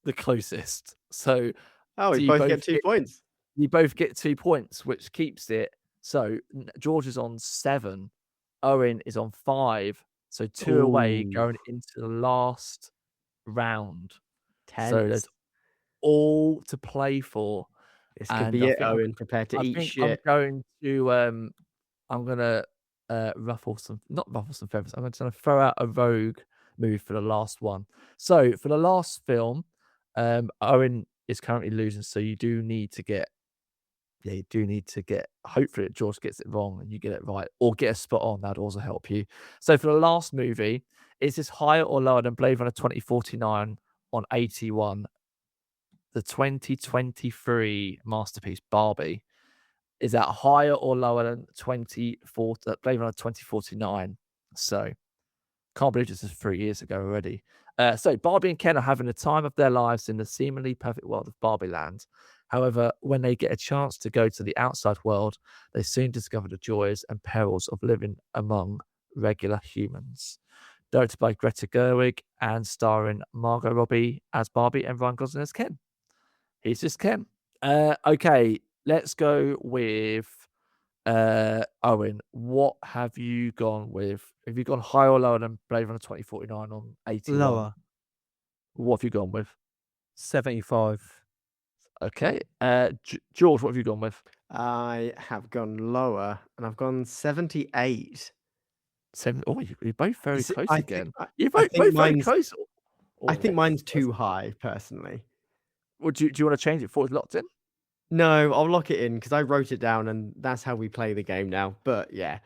[SPEAKER 2] the closest. So
[SPEAKER 3] Oh,
[SPEAKER 2] do
[SPEAKER 3] we
[SPEAKER 2] you
[SPEAKER 3] both
[SPEAKER 2] both
[SPEAKER 3] get 2 points.
[SPEAKER 2] you both get 2 points, which keeps it. So George is on 7, Owen is on 5. So 2 away
[SPEAKER 3] Ooh.
[SPEAKER 2] going into the last round.
[SPEAKER 3] Tense.
[SPEAKER 2] So there's all to play for.
[SPEAKER 3] This could
[SPEAKER 2] and
[SPEAKER 3] be
[SPEAKER 2] I
[SPEAKER 3] it,
[SPEAKER 2] think I'm-
[SPEAKER 3] Owen. Prepare to
[SPEAKER 2] I
[SPEAKER 3] eat
[SPEAKER 2] think
[SPEAKER 3] shit.
[SPEAKER 2] I'm gonna ruffle some, not ruffle some feathers. I'm going to throw out a rogue move for the last one. So for the last film, Owen is currently losing, so you do need to get. Yeah, you do need to get. Hopefully, George gets it wrong and you get it right, or get a spot on. That'd also help you. So for the last movie, is this higher or lower than Blade Runner 2049 on 81? The 2023 masterpiece Barbie. Is that higher or lower than Blade Runner 2049? So can't believe this is 3 years ago already. So Barbie and Ken are having the time of their lives in the seemingly perfect world of Barbie Land. However, when they get a chance to go to the outside world, they soon discover the joys and perils of living among regular humans. Directed by Greta Gerwig and starring Margot Robbie as Barbie and Ryan Gosling as Ken. He's just Ken. Okay, let's go with Owen. What have you gone with? Have you gone higher or lower than Blade Runner 2049 on 81?
[SPEAKER 4] Lower.
[SPEAKER 2] What have you gone with?
[SPEAKER 4] 75.
[SPEAKER 2] Okay. George, what have you gone with?
[SPEAKER 3] I have gone lower, and I've gone 78.
[SPEAKER 2] Oh, you're both very
[SPEAKER 3] See,
[SPEAKER 2] close
[SPEAKER 3] I
[SPEAKER 2] again.
[SPEAKER 3] think
[SPEAKER 2] You're
[SPEAKER 3] I
[SPEAKER 2] both
[SPEAKER 3] think
[SPEAKER 2] very
[SPEAKER 3] mine's
[SPEAKER 2] close.
[SPEAKER 3] I think
[SPEAKER 2] Oh,
[SPEAKER 3] mine's
[SPEAKER 2] that's-
[SPEAKER 3] too high, personally.
[SPEAKER 2] Well, do you want to change it before it's locked in?
[SPEAKER 3] No, I'll lock it in because I wrote it down, and that's how we play the game now. But yeah,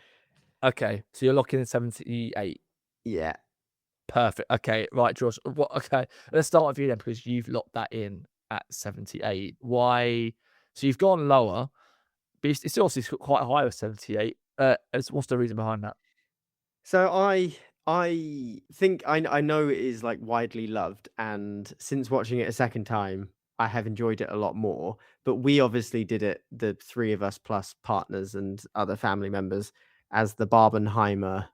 [SPEAKER 2] Okay, so you're locking in 78.
[SPEAKER 3] yeah.
[SPEAKER 2] Perfect. Okay, right, George. Okay, let's start with you then because you've locked that in at 78. Why? So you've gone lower, but it's obviously quite high with 78. What's the reason behind that?
[SPEAKER 3] So I think I know it is like widely loved, and since watching it a second time, I have enjoyed it a lot more. But we obviously did it, the three of us plus partners and other family members, as the Barbenheimer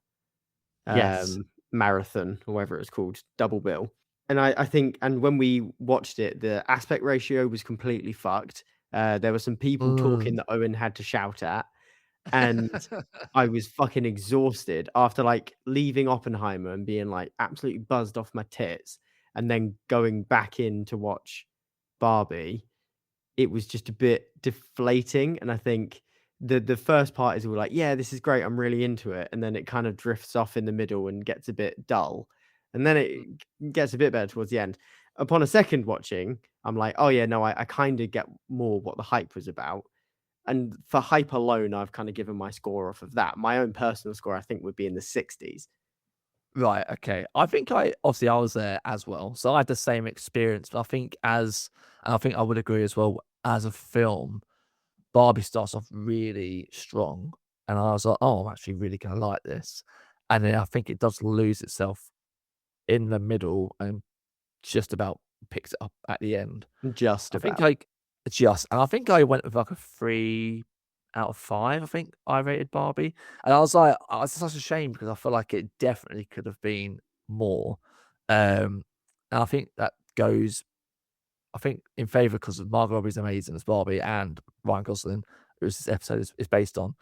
[SPEAKER 2] Yes.
[SPEAKER 3] marathon, or whatever it's called, double bill. And I think, and when we watched it, the aspect ratio was completely fucked. There were some people talking that Owen had to shout at, and I was fucking exhausted after like leaving Oppenheimer and being like absolutely buzzed off my tits, and then going back in to watch Barbie. It was just a bit deflating, and I think the first part is we're like, yeah, this is great, I'm really into it, and then it kind of drifts off in the middle and gets a bit dull, and then it gets a bit better towards the end. Upon a second watching, I'm like, oh yeah, no, I kind of get more what the hype was about. And for hype alone, I've kind of given my score off of that. My own personal score, I think, would be in the 60s.
[SPEAKER 2] Right. Okay. I think I was there as well, so I had the same experience. But I think I would agree as well. As a film, Barbie starts off really strong, and I was like, "Oh, I'm actually really gonna like this," and then I think it does lose itself in the middle and just about picks it up at the end.
[SPEAKER 3] Just
[SPEAKER 2] I think
[SPEAKER 3] about.
[SPEAKER 2] I think I went with like a 3 out of 5. I think I rated Barbie, and I was like, oh, it's such a shame because I feel like it definitely could have been more. And I think that goes, I think, in favor because Margot Robbie's amazing as Barbie, and Ryan Gosling, who this episode is based on,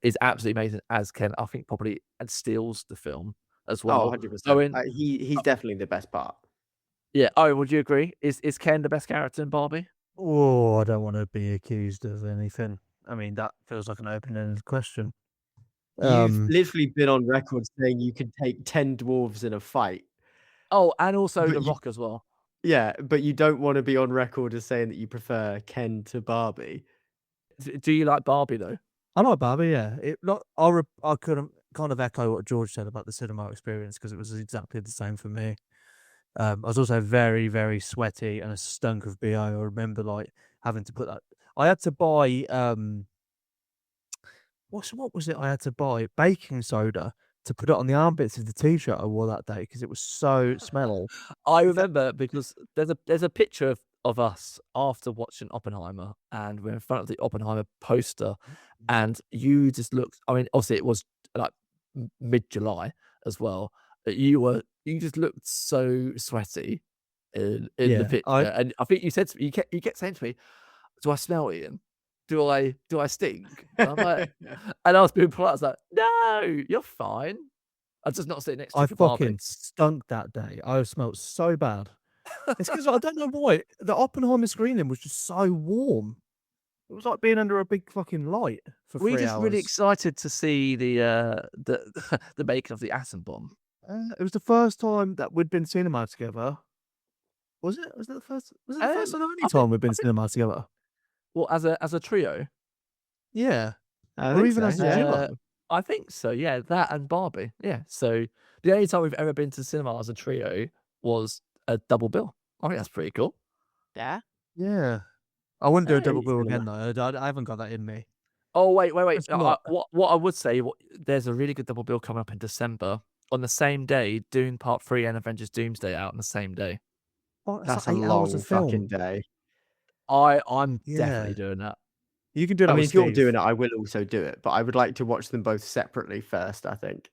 [SPEAKER 2] is absolutely amazing as Ken. I think probably and steals the film as
[SPEAKER 3] Oh,
[SPEAKER 2] well.
[SPEAKER 3] 100%.
[SPEAKER 2] Owen,
[SPEAKER 3] He's definitely the best part.
[SPEAKER 2] yeah. Owen, would you agree? Is Ken the best character in Barbie?
[SPEAKER 4] Oh, I don't want to be accused of anything. I mean, that feels like an open-ended question.
[SPEAKER 3] You've literally been on record saying you could take 10 dwarves in a fight.
[SPEAKER 2] Oh, and also
[SPEAKER 3] But
[SPEAKER 2] The
[SPEAKER 3] you,
[SPEAKER 2] Rock as well.
[SPEAKER 3] yeah, but you don't want to be on record as saying that you prefer Ken to Barbie.
[SPEAKER 2] Do you like Barbie though?
[SPEAKER 4] I like Barbie, yeah. I couldn't kind of echo what George said about the cinema experience because it was exactly the same for me. I was also very, very sweaty and a stunk of BO. I remember like having to put that. I had to buy what was it? I had to buy baking soda to put it on the armpits of the t-shirt I wore that day because it was so smelly.
[SPEAKER 2] I
[SPEAKER 4] Is that-
[SPEAKER 2] remember because there's a picture of us after watching Oppenheimer, and we're in front of the Oppenheimer poster, and you just looked. I mean, obviously it was like mid-July as well. But you just looked so sweaty in the
[SPEAKER 4] Yeah,
[SPEAKER 2] picture, and I think you said to me, you kept saying to me, "Do I smell Ian? Do I stink?" And I'm like, and I was being polite. I was like, "No, you're fine. I'm just not sitting next to
[SPEAKER 4] I
[SPEAKER 2] you for Barbie."
[SPEAKER 4] fucking stunk that day. I smelled so bad. It's because I don't know why the Oppenheimer screening was just so warm. It was like being under a big fucking light for
[SPEAKER 2] Were you
[SPEAKER 4] 3
[SPEAKER 2] just really
[SPEAKER 4] hours.
[SPEAKER 2] excited to see the making of the atom bomb?
[SPEAKER 4] It was the first time that we'd been cinema together, Was it? Was it the first? Was it the first and only
[SPEAKER 2] I think-
[SPEAKER 4] time we've been to cinema together?
[SPEAKER 2] Well, as a trio,
[SPEAKER 4] Yeah.
[SPEAKER 3] I
[SPEAKER 4] Or
[SPEAKER 3] think
[SPEAKER 4] even
[SPEAKER 3] so,
[SPEAKER 4] as a
[SPEAKER 3] yeah.
[SPEAKER 4] duo.
[SPEAKER 2] I think so. Yeah, that and Barbie. Yeah. So the only time we've ever been to cinema as a trio was a double bill. I think that's pretty cool.
[SPEAKER 3] Yeah.
[SPEAKER 4] Yeah. I wouldn't do a double
[SPEAKER 3] Hey,
[SPEAKER 4] bill
[SPEAKER 3] cinema.
[SPEAKER 4] again though. I haven't got that in me.
[SPEAKER 2] Oh wait.
[SPEAKER 4] It's not.
[SPEAKER 2] What I would say, there's a really good double bill coming up in December on the same day. Dune Part 3 and Avengers Doomsday out on the same day.
[SPEAKER 4] Oh, it's
[SPEAKER 3] That's
[SPEAKER 4] like
[SPEAKER 3] a
[SPEAKER 4] 8 hours
[SPEAKER 3] long
[SPEAKER 4] of film.
[SPEAKER 3] fucking day.
[SPEAKER 2] I'm
[SPEAKER 4] Yeah.
[SPEAKER 2] definitely doing that.
[SPEAKER 4] You can do that
[SPEAKER 3] I mean,
[SPEAKER 4] with
[SPEAKER 3] if you're
[SPEAKER 4] Steve.
[SPEAKER 3] doing it, I will also do it, but I would like to watch them both separately first, I think.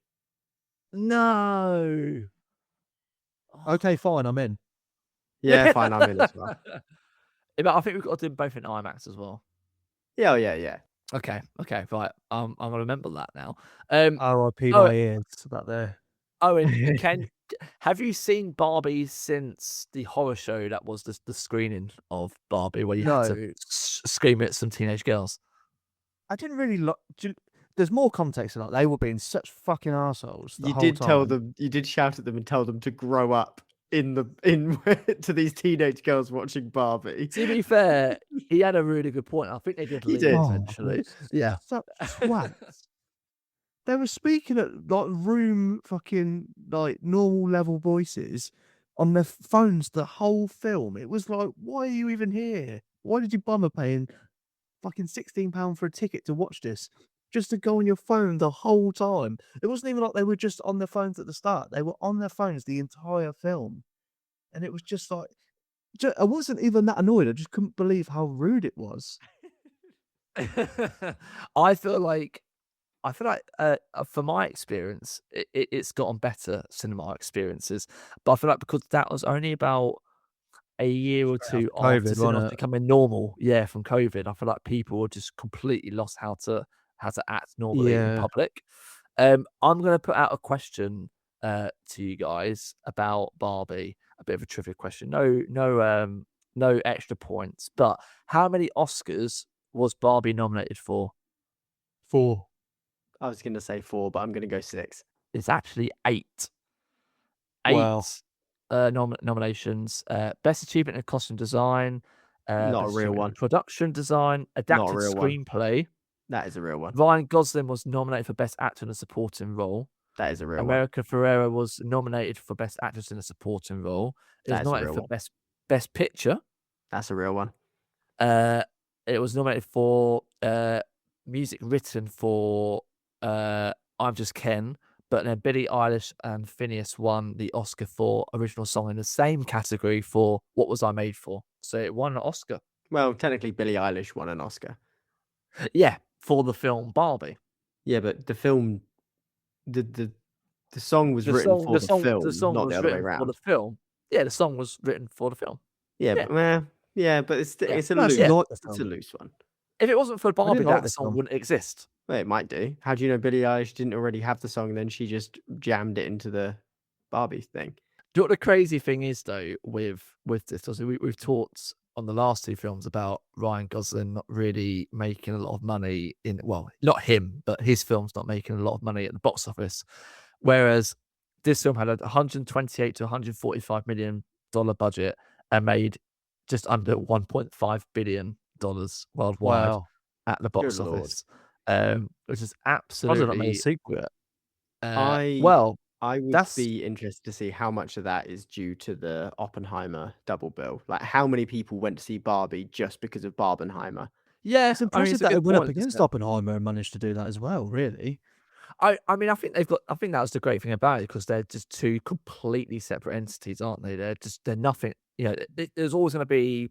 [SPEAKER 2] No.
[SPEAKER 4] Okay, fine, I'm in.
[SPEAKER 3] Yeah, fine, I'm in as well.
[SPEAKER 2] Yeah, but I think we've got to do both in IMAX as well.
[SPEAKER 3] Yeah, yeah.
[SPEAKER 2] Okay, right. I'm gonna remember that now.
[SPEAKER 4] RIP
[SPEAKER 2] Oh,
[SPEAKER 4] my ears about there.
[SPEAKER 2] Owen, have you seen Barbie since the horror show that was the screening of Barbie where you had to
[SPEAKER 4] No.
[SPEAKER 2] scream at some teenage girls?
[SPEAKER 4] I didn't really there's more context to that. They were being such fucking assholes the
[SPEAKER 3] You
[SPEAKER 4] whole
[SPEAKER 3] did tell
[SPEAKER 4] time.
[SPEAKER 3] them, you did shout at them and tell them to grow up in to these teenage girls watching Barbie.
[SPEAKER 2] To be fair, he had a really good point. I think they did
[SPEAKER 3] He
[SPEAKER 2] leave
[SPEAKER 3] did.
[SPEAKER 2] eventually. Yeah.
[SPEAKER 4] Such swats. They were speaking at like room fucking like normal level voices on their phones the whole film. It was like, why are you even here? Why did you bother paying fucking £16 for a ticket to watch this? Just to go on your phone the whole time. It wasn't even like they were just on their phones at the start. They were on their phones the entire film. And it was just like, I wasn't even that annoyed. I just couldn't believe how rude it was.
[SPEAKER 2] I feel like for my experience, it's gotten better cinema experiences, but I feel like because that was only about a year or two
[SPEAKER 4] after COVID,
[SPEAKER 2] after
[SPEAKER 4] wasn't
[SPEAKER 2] cinemas
[SPEAKER 4] it?
[SPEAKER 2] becoming normal, from COVID, I feel like people were just completely lost how to act normally in
[SPEAKER 4] Yeah.
[SPEAKER 2] public. I'm gonna put out a question to you guys about Barbie, a bit of a trivia question. No extra points, but how many Oscars was Barbie nominated for?
[SPEAKER 4] 4.
[SPEAKER 3] I was going to say 4, but I'm going to go 6.
[SPEAKER 2] It's actually 8.
[SPEAKER 4] Wow.
[SPEAKER 2] 8 nominations. Best Achievement in Costume Design,
[SPEAKER 3] Not a
[SPEAKER 2] Best
[SPEAKER 3] real
[SPEAKER 2] Achievement in
[SPEAKER 3] one.
[SPEAKER 2] Production Design, Adapted
[SPEAKER 3] real one.
[SPEAKER 2] Screenplay.
[SPEAKER 3] That is a real one.
[SPEAKER 2] Ryan Gosling was nominated for Best Actor in a Supporting Role.
[SPEAKER 3] That is a real one.
[SPEAKER 2] America Ferrera was nominated for Best Actress in a Supporting Role. It was
[SPEAKER 3] That is a
[SPEAKER 2] nominated
[SPEAKER 3] real
[SPEAKER 2] for
[SPEAKER 3] one.
[SPEAKER 2] Best Picture.
[SPEAKER 3] That's a real one.
[SPEAKER 2] It was nominated for music written for I'm Just Ken, but then Billie Eilish and Phineas won the Oscar for original song in the same category for What Was I Made For? So it won an Oscar.
[SPEAKER 3] Well, technically, Billie Eilish won an Oscar.
[SPEAKER 2] Yeah, for the film Barbie.
[SPEAKER 3] Yeah, but the film, the song was written for the film, not the other way around.
[SPEAKER 2] For the film. Yeah, the song was written for the film.
[SPEAKER 3] Yeah,
[SPEAKER 2] Yeah.
[SPEAKER 3] but it's
[SPEAKER 2] Yeah.
[SPEAKER 3] it's a
[SPEAKER 4] I
[SPEAKER 3] loose.
[SPEAKER 4] actually like the
[SPEAKER 3] It's a
[SPEAKER 4] film.
[SPEAKER 3] loose one.
[SPEAKER 2] If it wasn't for Barbie,
[SPEAKER 4] like
[SPEAKER 2] that
[SPEAKER 4] the
[SPEAKER 2] song
[SPEAKER 4] film.
[SPEAKER 2] wouldn't exist.
[SPEAKER 3] Well, it might do. How do you know Billie Eilish didn't already have the song, and then she just jammed it into the Barbie thing?
[SPEAKER 2] Do you know what the crazy thing is though with this? Obviously, we've talked on the last 2 films about Ryan Gosling not really making a lot of money not him, but his film's not making a lot of money at the box office. Whereas this film had a $128 to $145 million budget and made just under $1.5 billion worldwide
[SPEAKER 4] Wow.
[SPEAKER 2] at the box
[SPEAKER 3] Good Lord.
[SPEAKER 2] office, which is
[SPEAKER 4] I don't know made a
[SPEAKER 2] absolutely.
[SPEAKER 4] sequel yet.
[SPEAKER 3] I would
[SPEAKER 2] that's-
[SPEAKER 3] be interested to see how much of that is due to the Oppenheimer double bill. Like, how many people went to see Barbie just because of Barbenheimer?
[SPEAKER 2] Yeah,
[SPEAKER 4] It's impressive
[SPEAKER 2] it's a
[SPEAKER 4] that it
[SPEAKER 2] good
[SPEAKER 4] went up
[SPEAKER 2] point,
[SPEAKER 4] against
[SPEAKER 2] isn't it?
[SPEAKER 4] Oppenheimer and managed to do that as well, really.
[SPEAKER 2] I mean, I think that was the great thing about it because they're just 2 completely separate entities, aren't they? They're nothing. There's always going to be,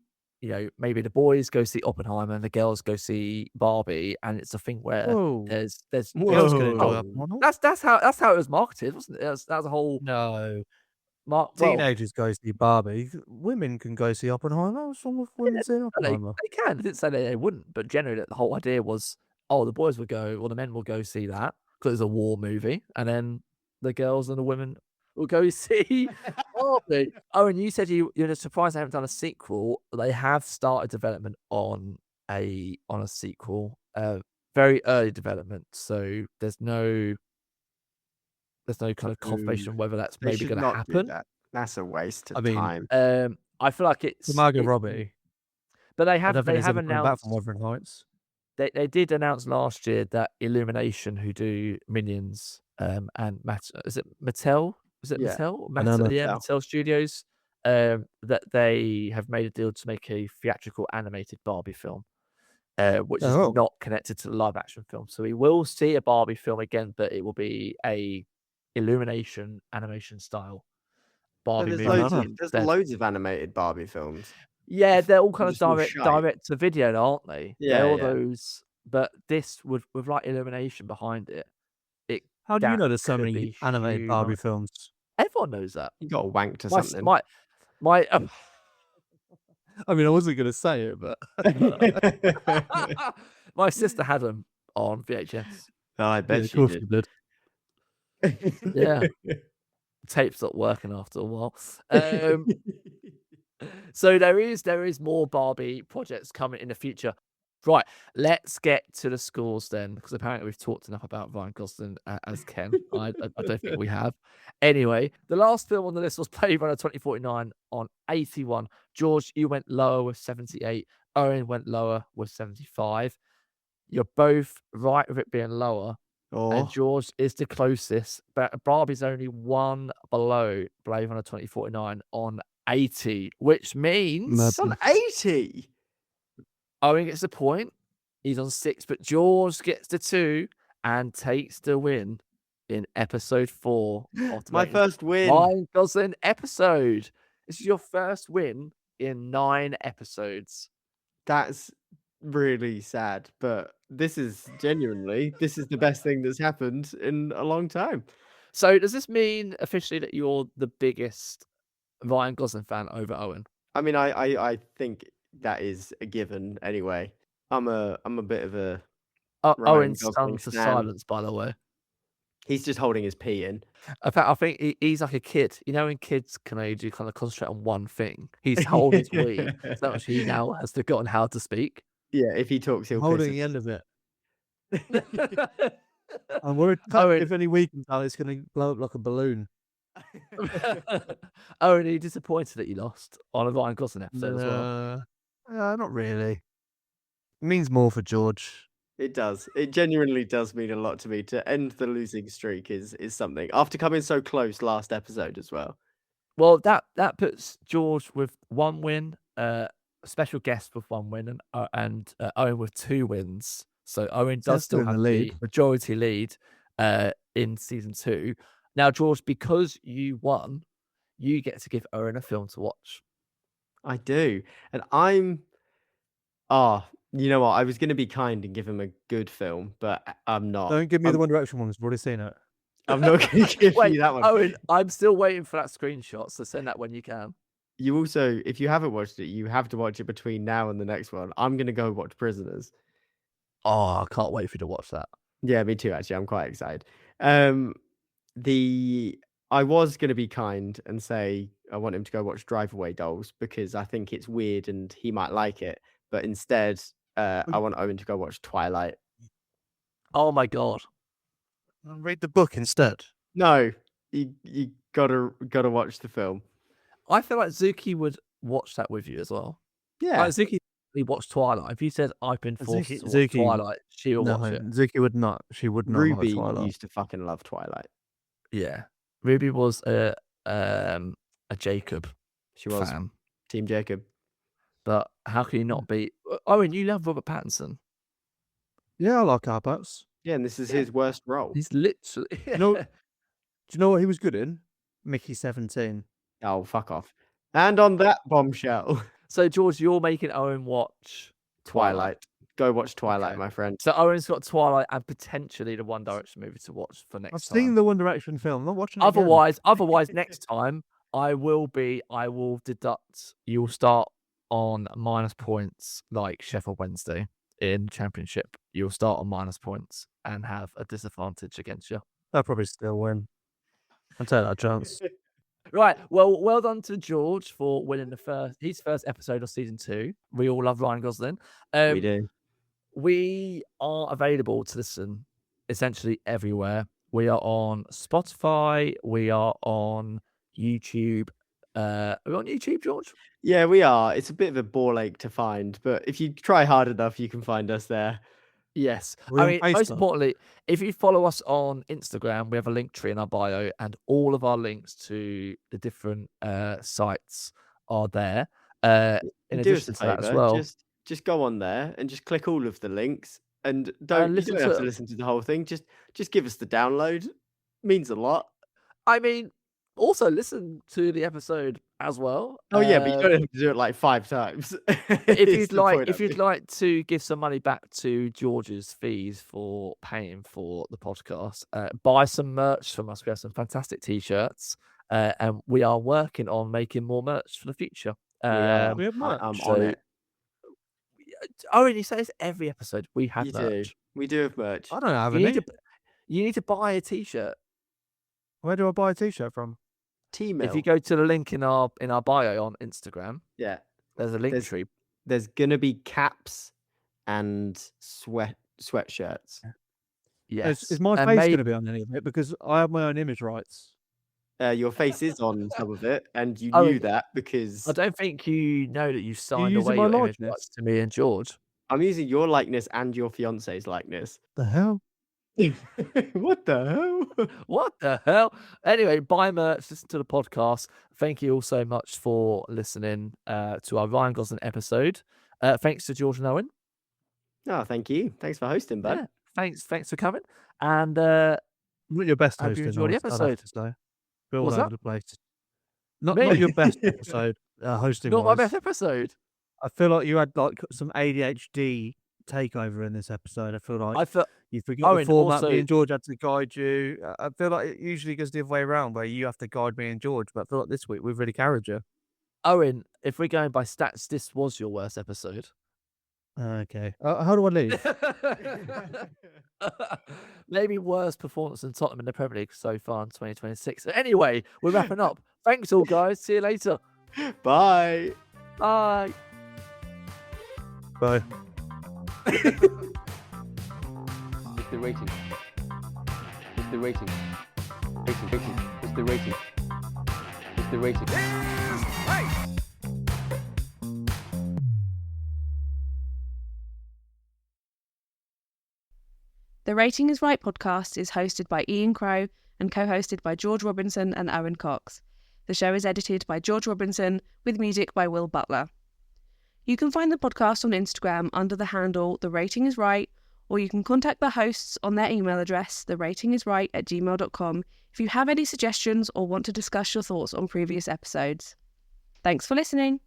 [SPEAKER 2] maybe the boys go see Oppenheimer and the girls go see Barbie, and it's a thing where
[SPEAKER 4] Whoa.
[SPEAKER 2] there's
[SPEAKER 4] Girls can enjoy
[SPEAKER 3] Whoa.
[SPEAKER 4] Oppenheimer.
[SPEAKER 2] that's how it was marketed, wasn't it? That was a whole
[SPEAKER 4] No.
[SPEAKER 2] well,
[SPEAKER 4] Teenagers go see Barbie. Women can go see Oppenheimer. What's wrong with women seeing Oppenheimer?
[SPEAKER 2] they can. I didn't say they wouldn't, but generally the whole idea was, the boys would go, or the men will go see that because it's a war movie, and then the girls and the women will go see Barbie. Oh, and you said you're surprised they haven't done a sequel. They have started development on a sequel, very early development, so there's no kind of confirmation whether that's
[SPEAKER 3] They
[SPEAKER 2] maybe
[SPEAKER 3] should
[SPEAKER 2] going to
[SPEAKER 3] not do
[SPEAKER 2] happen.
[SPEAKER 3] that. That's a waste of
[SPEAKER 4] I mean,
[SPEAKER 3] time.
[SPEAKER 2] I feel like
[SPEAKER 4] For
[SPEAKER 2] it's
[SPEAKER 4] Margot Robbie.
[SPEAKER 2] but they
[SPEAKER 4] I
[SPEAKER 2] have
[SPEAKER 4] don't think he's ever coming back
[SPEAKER 2] announced
[SPEAKER 4] from Wuthering Heights.
[SPEAKER 2] they did announce last year that Illumination, who do Minions, and is it Mattel? Is it
[SPEAKER 3] Yeah.
[SPEAKER 2] Mattel?
[SPEAKER 4] I don't know.
[SPEAKER 2] Yeah,
[SPEAKER 3] Mattel.
[SPEAKER 2] Mattel Studios. That they have made a deal to make a theatrical animated Barbie film, which is
[SPEAKER 4] Oh.
[SPEAKER 2] not connected to the live action film. So we will see a Barbie film again, but it will be a Illumination animation style
[SPEAKER 3] But
[SPEAKER 2] Barbie
[SPEAKER 3] there's
[SPEAKER 2] movie.
[SPEAKER 3] loads of
[SPEAKER 2] instead.
[SPEAKER 3] loads of animated Barbie films.
[SPEAKER 2] Yeah, they're all kind
[SPEAKER 3] They're
[SPEAKER 2] of
[SPEAKER 3] just all shite.
[SPEAKER 2] direct to video, aren't they?
[SPEAKER 3] Yeah,
[SPEAKER 2] They're all
[SPEAKER 3] yeah.
[SPEAKER 2] those, but this with like Illumination behind it.
[SPEAKER 4] How do you
[SPEAKER 2] That
[SPEAKER 4] know there's so
[SPEAKER 2] could
[SPEAKER 4] many
[SPEAKER 2] be
[SPEAKER 4] animated Barbie
[SPEAKER 2] humongous.
[SPEAKER 4] films?
[SPEAKER 2] Everyone knows that.
[SPEAKER 3] You got to wank to
[SPEAKER 2] My s-
[SPEAKER 3] something.
[SPEAKER 2] my
[SPEAKER 4] I mean, I wasn't going to say it, but
[SPEAKER 2] my sister had them on VHS.
[SPEAKER 3] Oh, I
[SPEAKER 4] yeah,
[SPEAKER 3] bet
[SPEAKER 4] of
[SPEAKER 3] she
[SPEAKER 4] course
[SPEAKER 3] did.
[SPEAKER 4] you did.
[SPEAKER 2] Yeah. Tape stopped working after a while. So there is more Barbie projects coming in the future. Right, let's get to the scores then, because apparently we've talked enough about Ryan Gosling as Ken. I don't think we have. Anyway, the last film on the list was Blade Runner 2049 on 81. George, you went lower with 78. Owen went lower with 75. You're both right with it being lower. And
[SPEAKER 3] Oh,
[SPEAKER 2] George is the closest, but Barbie's only one below Blade Runner 2049 on 80, which means
[SPEAKER 3] it's on 80.
[SPEAKER 2] Owen gets the point. He's on 6, but George gets the 2 and takes the win in episode 4 of the
[SPEAKER 3] My
[SPEAKER 2] Ratings
[SPEAKER 3] first win.
[SPEAKER 2] Ryan Gosling episode. This is your first win in 9 episodes.
[SPEAKER 3] That's really sad, but this is the best thing that's happened in a long time.
[SPEAKER 2] So does this mean officially that you're the biggest Ryan Gosling fan over Owen?
[SPEAKER 3] I mean, I think that is a given anyway. I'm a bit of a Ryan
[SPEAKER 2] Owen's
[SPEAKER 3] Gosling
[SPEAKER 2] stung to
[SPEAKER 3] stan.
[SPEAKER 2] silence, by the way.
[SPEAKER 3] He's just holding his pee in.
[SPEAKER 2] In fact, I think he's like a kid. You know, when kids can only do kind of concentrate on one thing. He's holding his wee so much he now has forgotten how to speak.
[SPEAKER 3] Yeah, if he talks, he'll
[SPEAKER 4] holding
[SPEAKER 3] piss
[SPEAKER 4] the end of it.
[SPEAKER 3] it.
[SPEAKER 4] I'm worried
[SPEAKER 2] Owen-
[SPEAKER 4] if any weekend it's going to blow up like a balloon.
[SPEAKER 2] Owen, are you disappointed that you lost on a Ryan Gosling episode as well?
[SPEAKER 4] Not really. It means more for George.
[SPEAKER 3] It does. It genuinely does mean a lot to me. To end the losing streak is something. After coming so close last episode as well.
[SPEAKER 2] Well, that puts George with 1 win, a special guest with 1 win, and Owen with 2 wins. So Owen
[SPEAKER 4] So
[SPEAKER 2] does
[SPEAKER 4] that's still
[SPEAKER 2] still
[SPEAKER 4] in
[SPEAKER 2] have
[SPEAKER 4] the
[SPEAKER 2] the
[SPEAKER 4] lead.
[SPEAKER 2] majority lead in season 2. Now, George, because you won, you get to give Owen a film to watch.
[SPEAKER 3] I do. And I'm you know what? I was going to be kind and give him a good film, but I'm not.
[SPEAKER 4] Don't give me the One Direction one. We've already seen it.
[SPEAKER 3] I'm not going to give
[SPEAKER 2] Wait,
[SPEAKER 3] you that one.
[SPEAKER 2] Owen, I'm still waiting for that screenshot, so send that when you can.
[SPEAKER 3] You also, if you haven't watched it, you have to watch it between now and the next one. I'm going to go watch Prisoners.
[SPEAKER 2] Oh, I can't wait for you to watch that.
[SPEAKER 3] Yeah, me too, actually. I'm quite excited. I was going to be kind and say I want him to go watch Drive Away Dolls because I think it's weird and he might like it. But instead, I want Owen to go watch Twilight.
[SPEAKER 2] Oh my god.
[SPEAKER 4] Read the book instead.
[SPEAKER 3] No, you gotta watch the film.
[SPEAKER 2] I feel like Zuki would watch that with you as well.
[SPEAKER 3] Yeah,
[SPEAKER 2] Like Zuki watched Twilight. If you said I've been forced to watch
[SPEAKER 4] Zuki-
[SPEAKER 2] Twilight, she will
[SPEAKER 4] No,
[SPEAKER 2] watch it.
[SPEAKER 4] Zuki would not. She would not
[SPEAKER 3] Ruby
[SPEAKER 4] like Twilight.
[SPEAKER 3] used to fucking love Twilight.
[SPEAKER 2] Yeah. Ruby was a Jacob
[SPEAKER 3] She was
[SPEAKER 2] fan.
[SPEAKER 3] Team Jacob.
[SPEAKER 2] But how can you not be Owen, you love Robert Pattinson.
[SPEAKER 4] Yeah, I like Carpats.
[SPEAKER 3] Yeah, and this is his worst role.
[SPEAKER 2] He's literally
[SPEAKER 4] No. Do you know what he was good in? Mickey 17.
[SPEAKER 3] Oh, fuck off. And on that bombshell,
[SPEAKER 2] So George, you're making Owen watch
[SPEAKER 3] Twilight. Go watch Twilight,
[SPEAKER 2] Okay.
[SPEAKER 3] my friend.
[SPEAKER 2] So Owen's got Twilight and potentially the One Direction movie to watch for next
[SPEAKER 4] I've
[SPEAKER 2] time.
[SPEAKER 4] seen the One Direction film. I'm not watching it again.
[SPEAKER 2] Otherwise, next time I will deduct. You will start on minus points like Sheffield Wednesday in Championship. You'll start on minus points and have a disadvantage against you.
[SPEAKER 4] I'll probably still win. I'll take that chance.
[SPEAKER 2] Right. Well done to George for winning his first episode of season 2. We all love Ryan Gosling.
[SPEAKER 3] We do.
[SPEAKER 2] We are available to listen essentially everywhere. We are on Spotify. We are on YouTube. Are we on YouTube, George?
[SPEAKER 3] Yeah, we are. It's a bit of a ball ache to find, but if you try hard enough, you can find us there.
[SPEAKER 2] Yes.
[SPEAKER 4] We're
[SPEAKER 2] I
[SPEAKER 4] on
[SPEAKER 2] mean, most
[SPEAKER 4] Facebook.
[SPEAKER 2] importantly, if you follow us on Instagram, we have a link tree in our bio, and all of our links to the different sites are there. In
[SPEAKER 3] And do us
[SPEAKER 2] addition
[SPEAKER 3] a
[SPEAKER 2] to that as
[SPEAKER 3] favor,
[SPEAKER 2] well,
[SPEAKER 3] just go on there and just click all of the links, and you don't
[SPEAKER 2] listen
[SPEAKER 3] have
[SPEAKER 2] to
[SPEAKER 3] to listen to the whole thing. Just give us the download. Means a lot.
[SPEAKER 2] I mean, also listen to the episode as well.
[SPEAKER 3] Oh yeah, but you don't have to do it like 5 times.
[SPEAKER 2] If
[SPEAKER 3] Is the point
[SPEAKER 2] if
[SPEAKER 3] of
[SPEAKER 2] you'd
[SPEAKER 3] it.
[SPEAKER 2] like to give some money back to George's fees for paying for the podcast, buy some merch from us. We have some fantastic t-shirts, and we are working on making more merch for the future.
[SPEAKER 3] We are.
[SPEAKER 4] We have merch.
[SPEAKER 3] I'm
[SPEAKER 2] so-
[SPEAKER 3] on it.
[SPEAKER 2] Oh, and you say this every episode. We have
[SPEAKER 3] You do.
[SPEAKER 2] merch.
[SPEAKER 3] We do have merch.
[SPEAKER 4] I don't have
[SPEAKER 2] You
[SPEAKER 4] any.
[SPEAKER 2] need to buy a t-shirt.
[SPEAKER 4] Where do I buy a t-shirt from?
[SPEAKER 3] T-mail.
[SPEAKER 2] If you go to the link in our bio on Instagram,
[SPEAKER 3] Yeah.
[SPEAKER 2] there's a link
[SPEAKER 3] There's-
[SPEAKER 2] tree.
[SPEAKER 3] There's gonna be caps and sweatshirts.
[SPEAKER 2] Yes.
[SPEAKER 4] Is my
[SPEAKER 2] And
[SPEAKER 4] face
[SPEAKER 2] maybe-
[SPEAKER 4] going to be on any of it? Because I have my own image rights.
[SPEAKER 3] Your face is on some of it, and you
[SPEAKER 2] Oh,
[SPEAKER 3] knew that because
[SPEAKER 2] I don't think you know that you signed
[SPEAKER 4] using
[SPEAKER 2] away
[SPEAKER 4] my
[SPEAKER 2] your image
[SPEAKER 4] likeness?
[SPEAKER 2] rights to me and George.
[SPEAKER 3] I'm using your likeness and your fiance's likeness.
[SPEAKER 4] The hell?
[SPEAKER 3] What the hell?
[SPEAKER 2] What the hell? Anyway, buy merch, listen to the podcast. Thank you all so much for listening to our Ryan Gosling episode. Thanks to George and Owen.
[SPEAKER 3] Oh, thank you. Thanks for hosting, bud.
[SPEAKER 2] Yeah, thanks for coming. And
[SPEAKER 4] Not your best
[SPEAKER 2] Hope you
[SPEAKER 4] hosting.
[SPEAKER 2] enjoyed the
[SPEAKER 4] I'd have
[SPEAKER 2] episode.
[SPEAKER 4] to say. We're all
[SPEAKER 2] What's
[SPEAKER 4] over
[SPEAKER 2] that?
[SPEAKER 4] the place. Not
[SPEAKER 2] Me?
[SPEAKER 4] your best episode hosting.
[SPEAKER 2] not my best episode.
[SPEAKER 4] I feel like you had like some ADHD takeover in this episode. I feel like
[SPEAKER 2] I felt
[SPEAKER 4] you forgot
[SPEAKER 2] Owen,
[SPEAKER 4] the format.
[SPEAKER 2] also-
[SPEAKER 4] Me and George had to guide you. I feel like it usually goes the other way around, where you have to guide me and George. But I feel like this week we've really carried you.
[SPEAKER 2] Owen, if we're going by stats, this was your worst episode.
[SPEAKER 4] Okay. How do I leave?
[SPEAKER 2] Maybe worst performance in Tottenham in the Premier League so far in 2026. Anyway, we're wrapping up. Thanks all, guys. See you later.
[SPEAKER 3] Bye.
[SPEAKER 2] Bye.
[SPEAKER 4] Bye.
[SPEAKER 5] It's the rating. It's the rating. Rating. It's the rating. It's the rating.
[SPEAKER 1] The Rating is Right podcast is hosted by Ian Crowe and co-hosted by George Robinson and Owen Cox. The show is edited by George Robinson with music by Will Butler. You can find the podcast on Instagram under the handle The Rating is Right, or you can contact the hosts on their email address, theratingisright@gmail.com, if you have any suggestions or want to discuss your thoughts on previous episodes. Thanks for listening.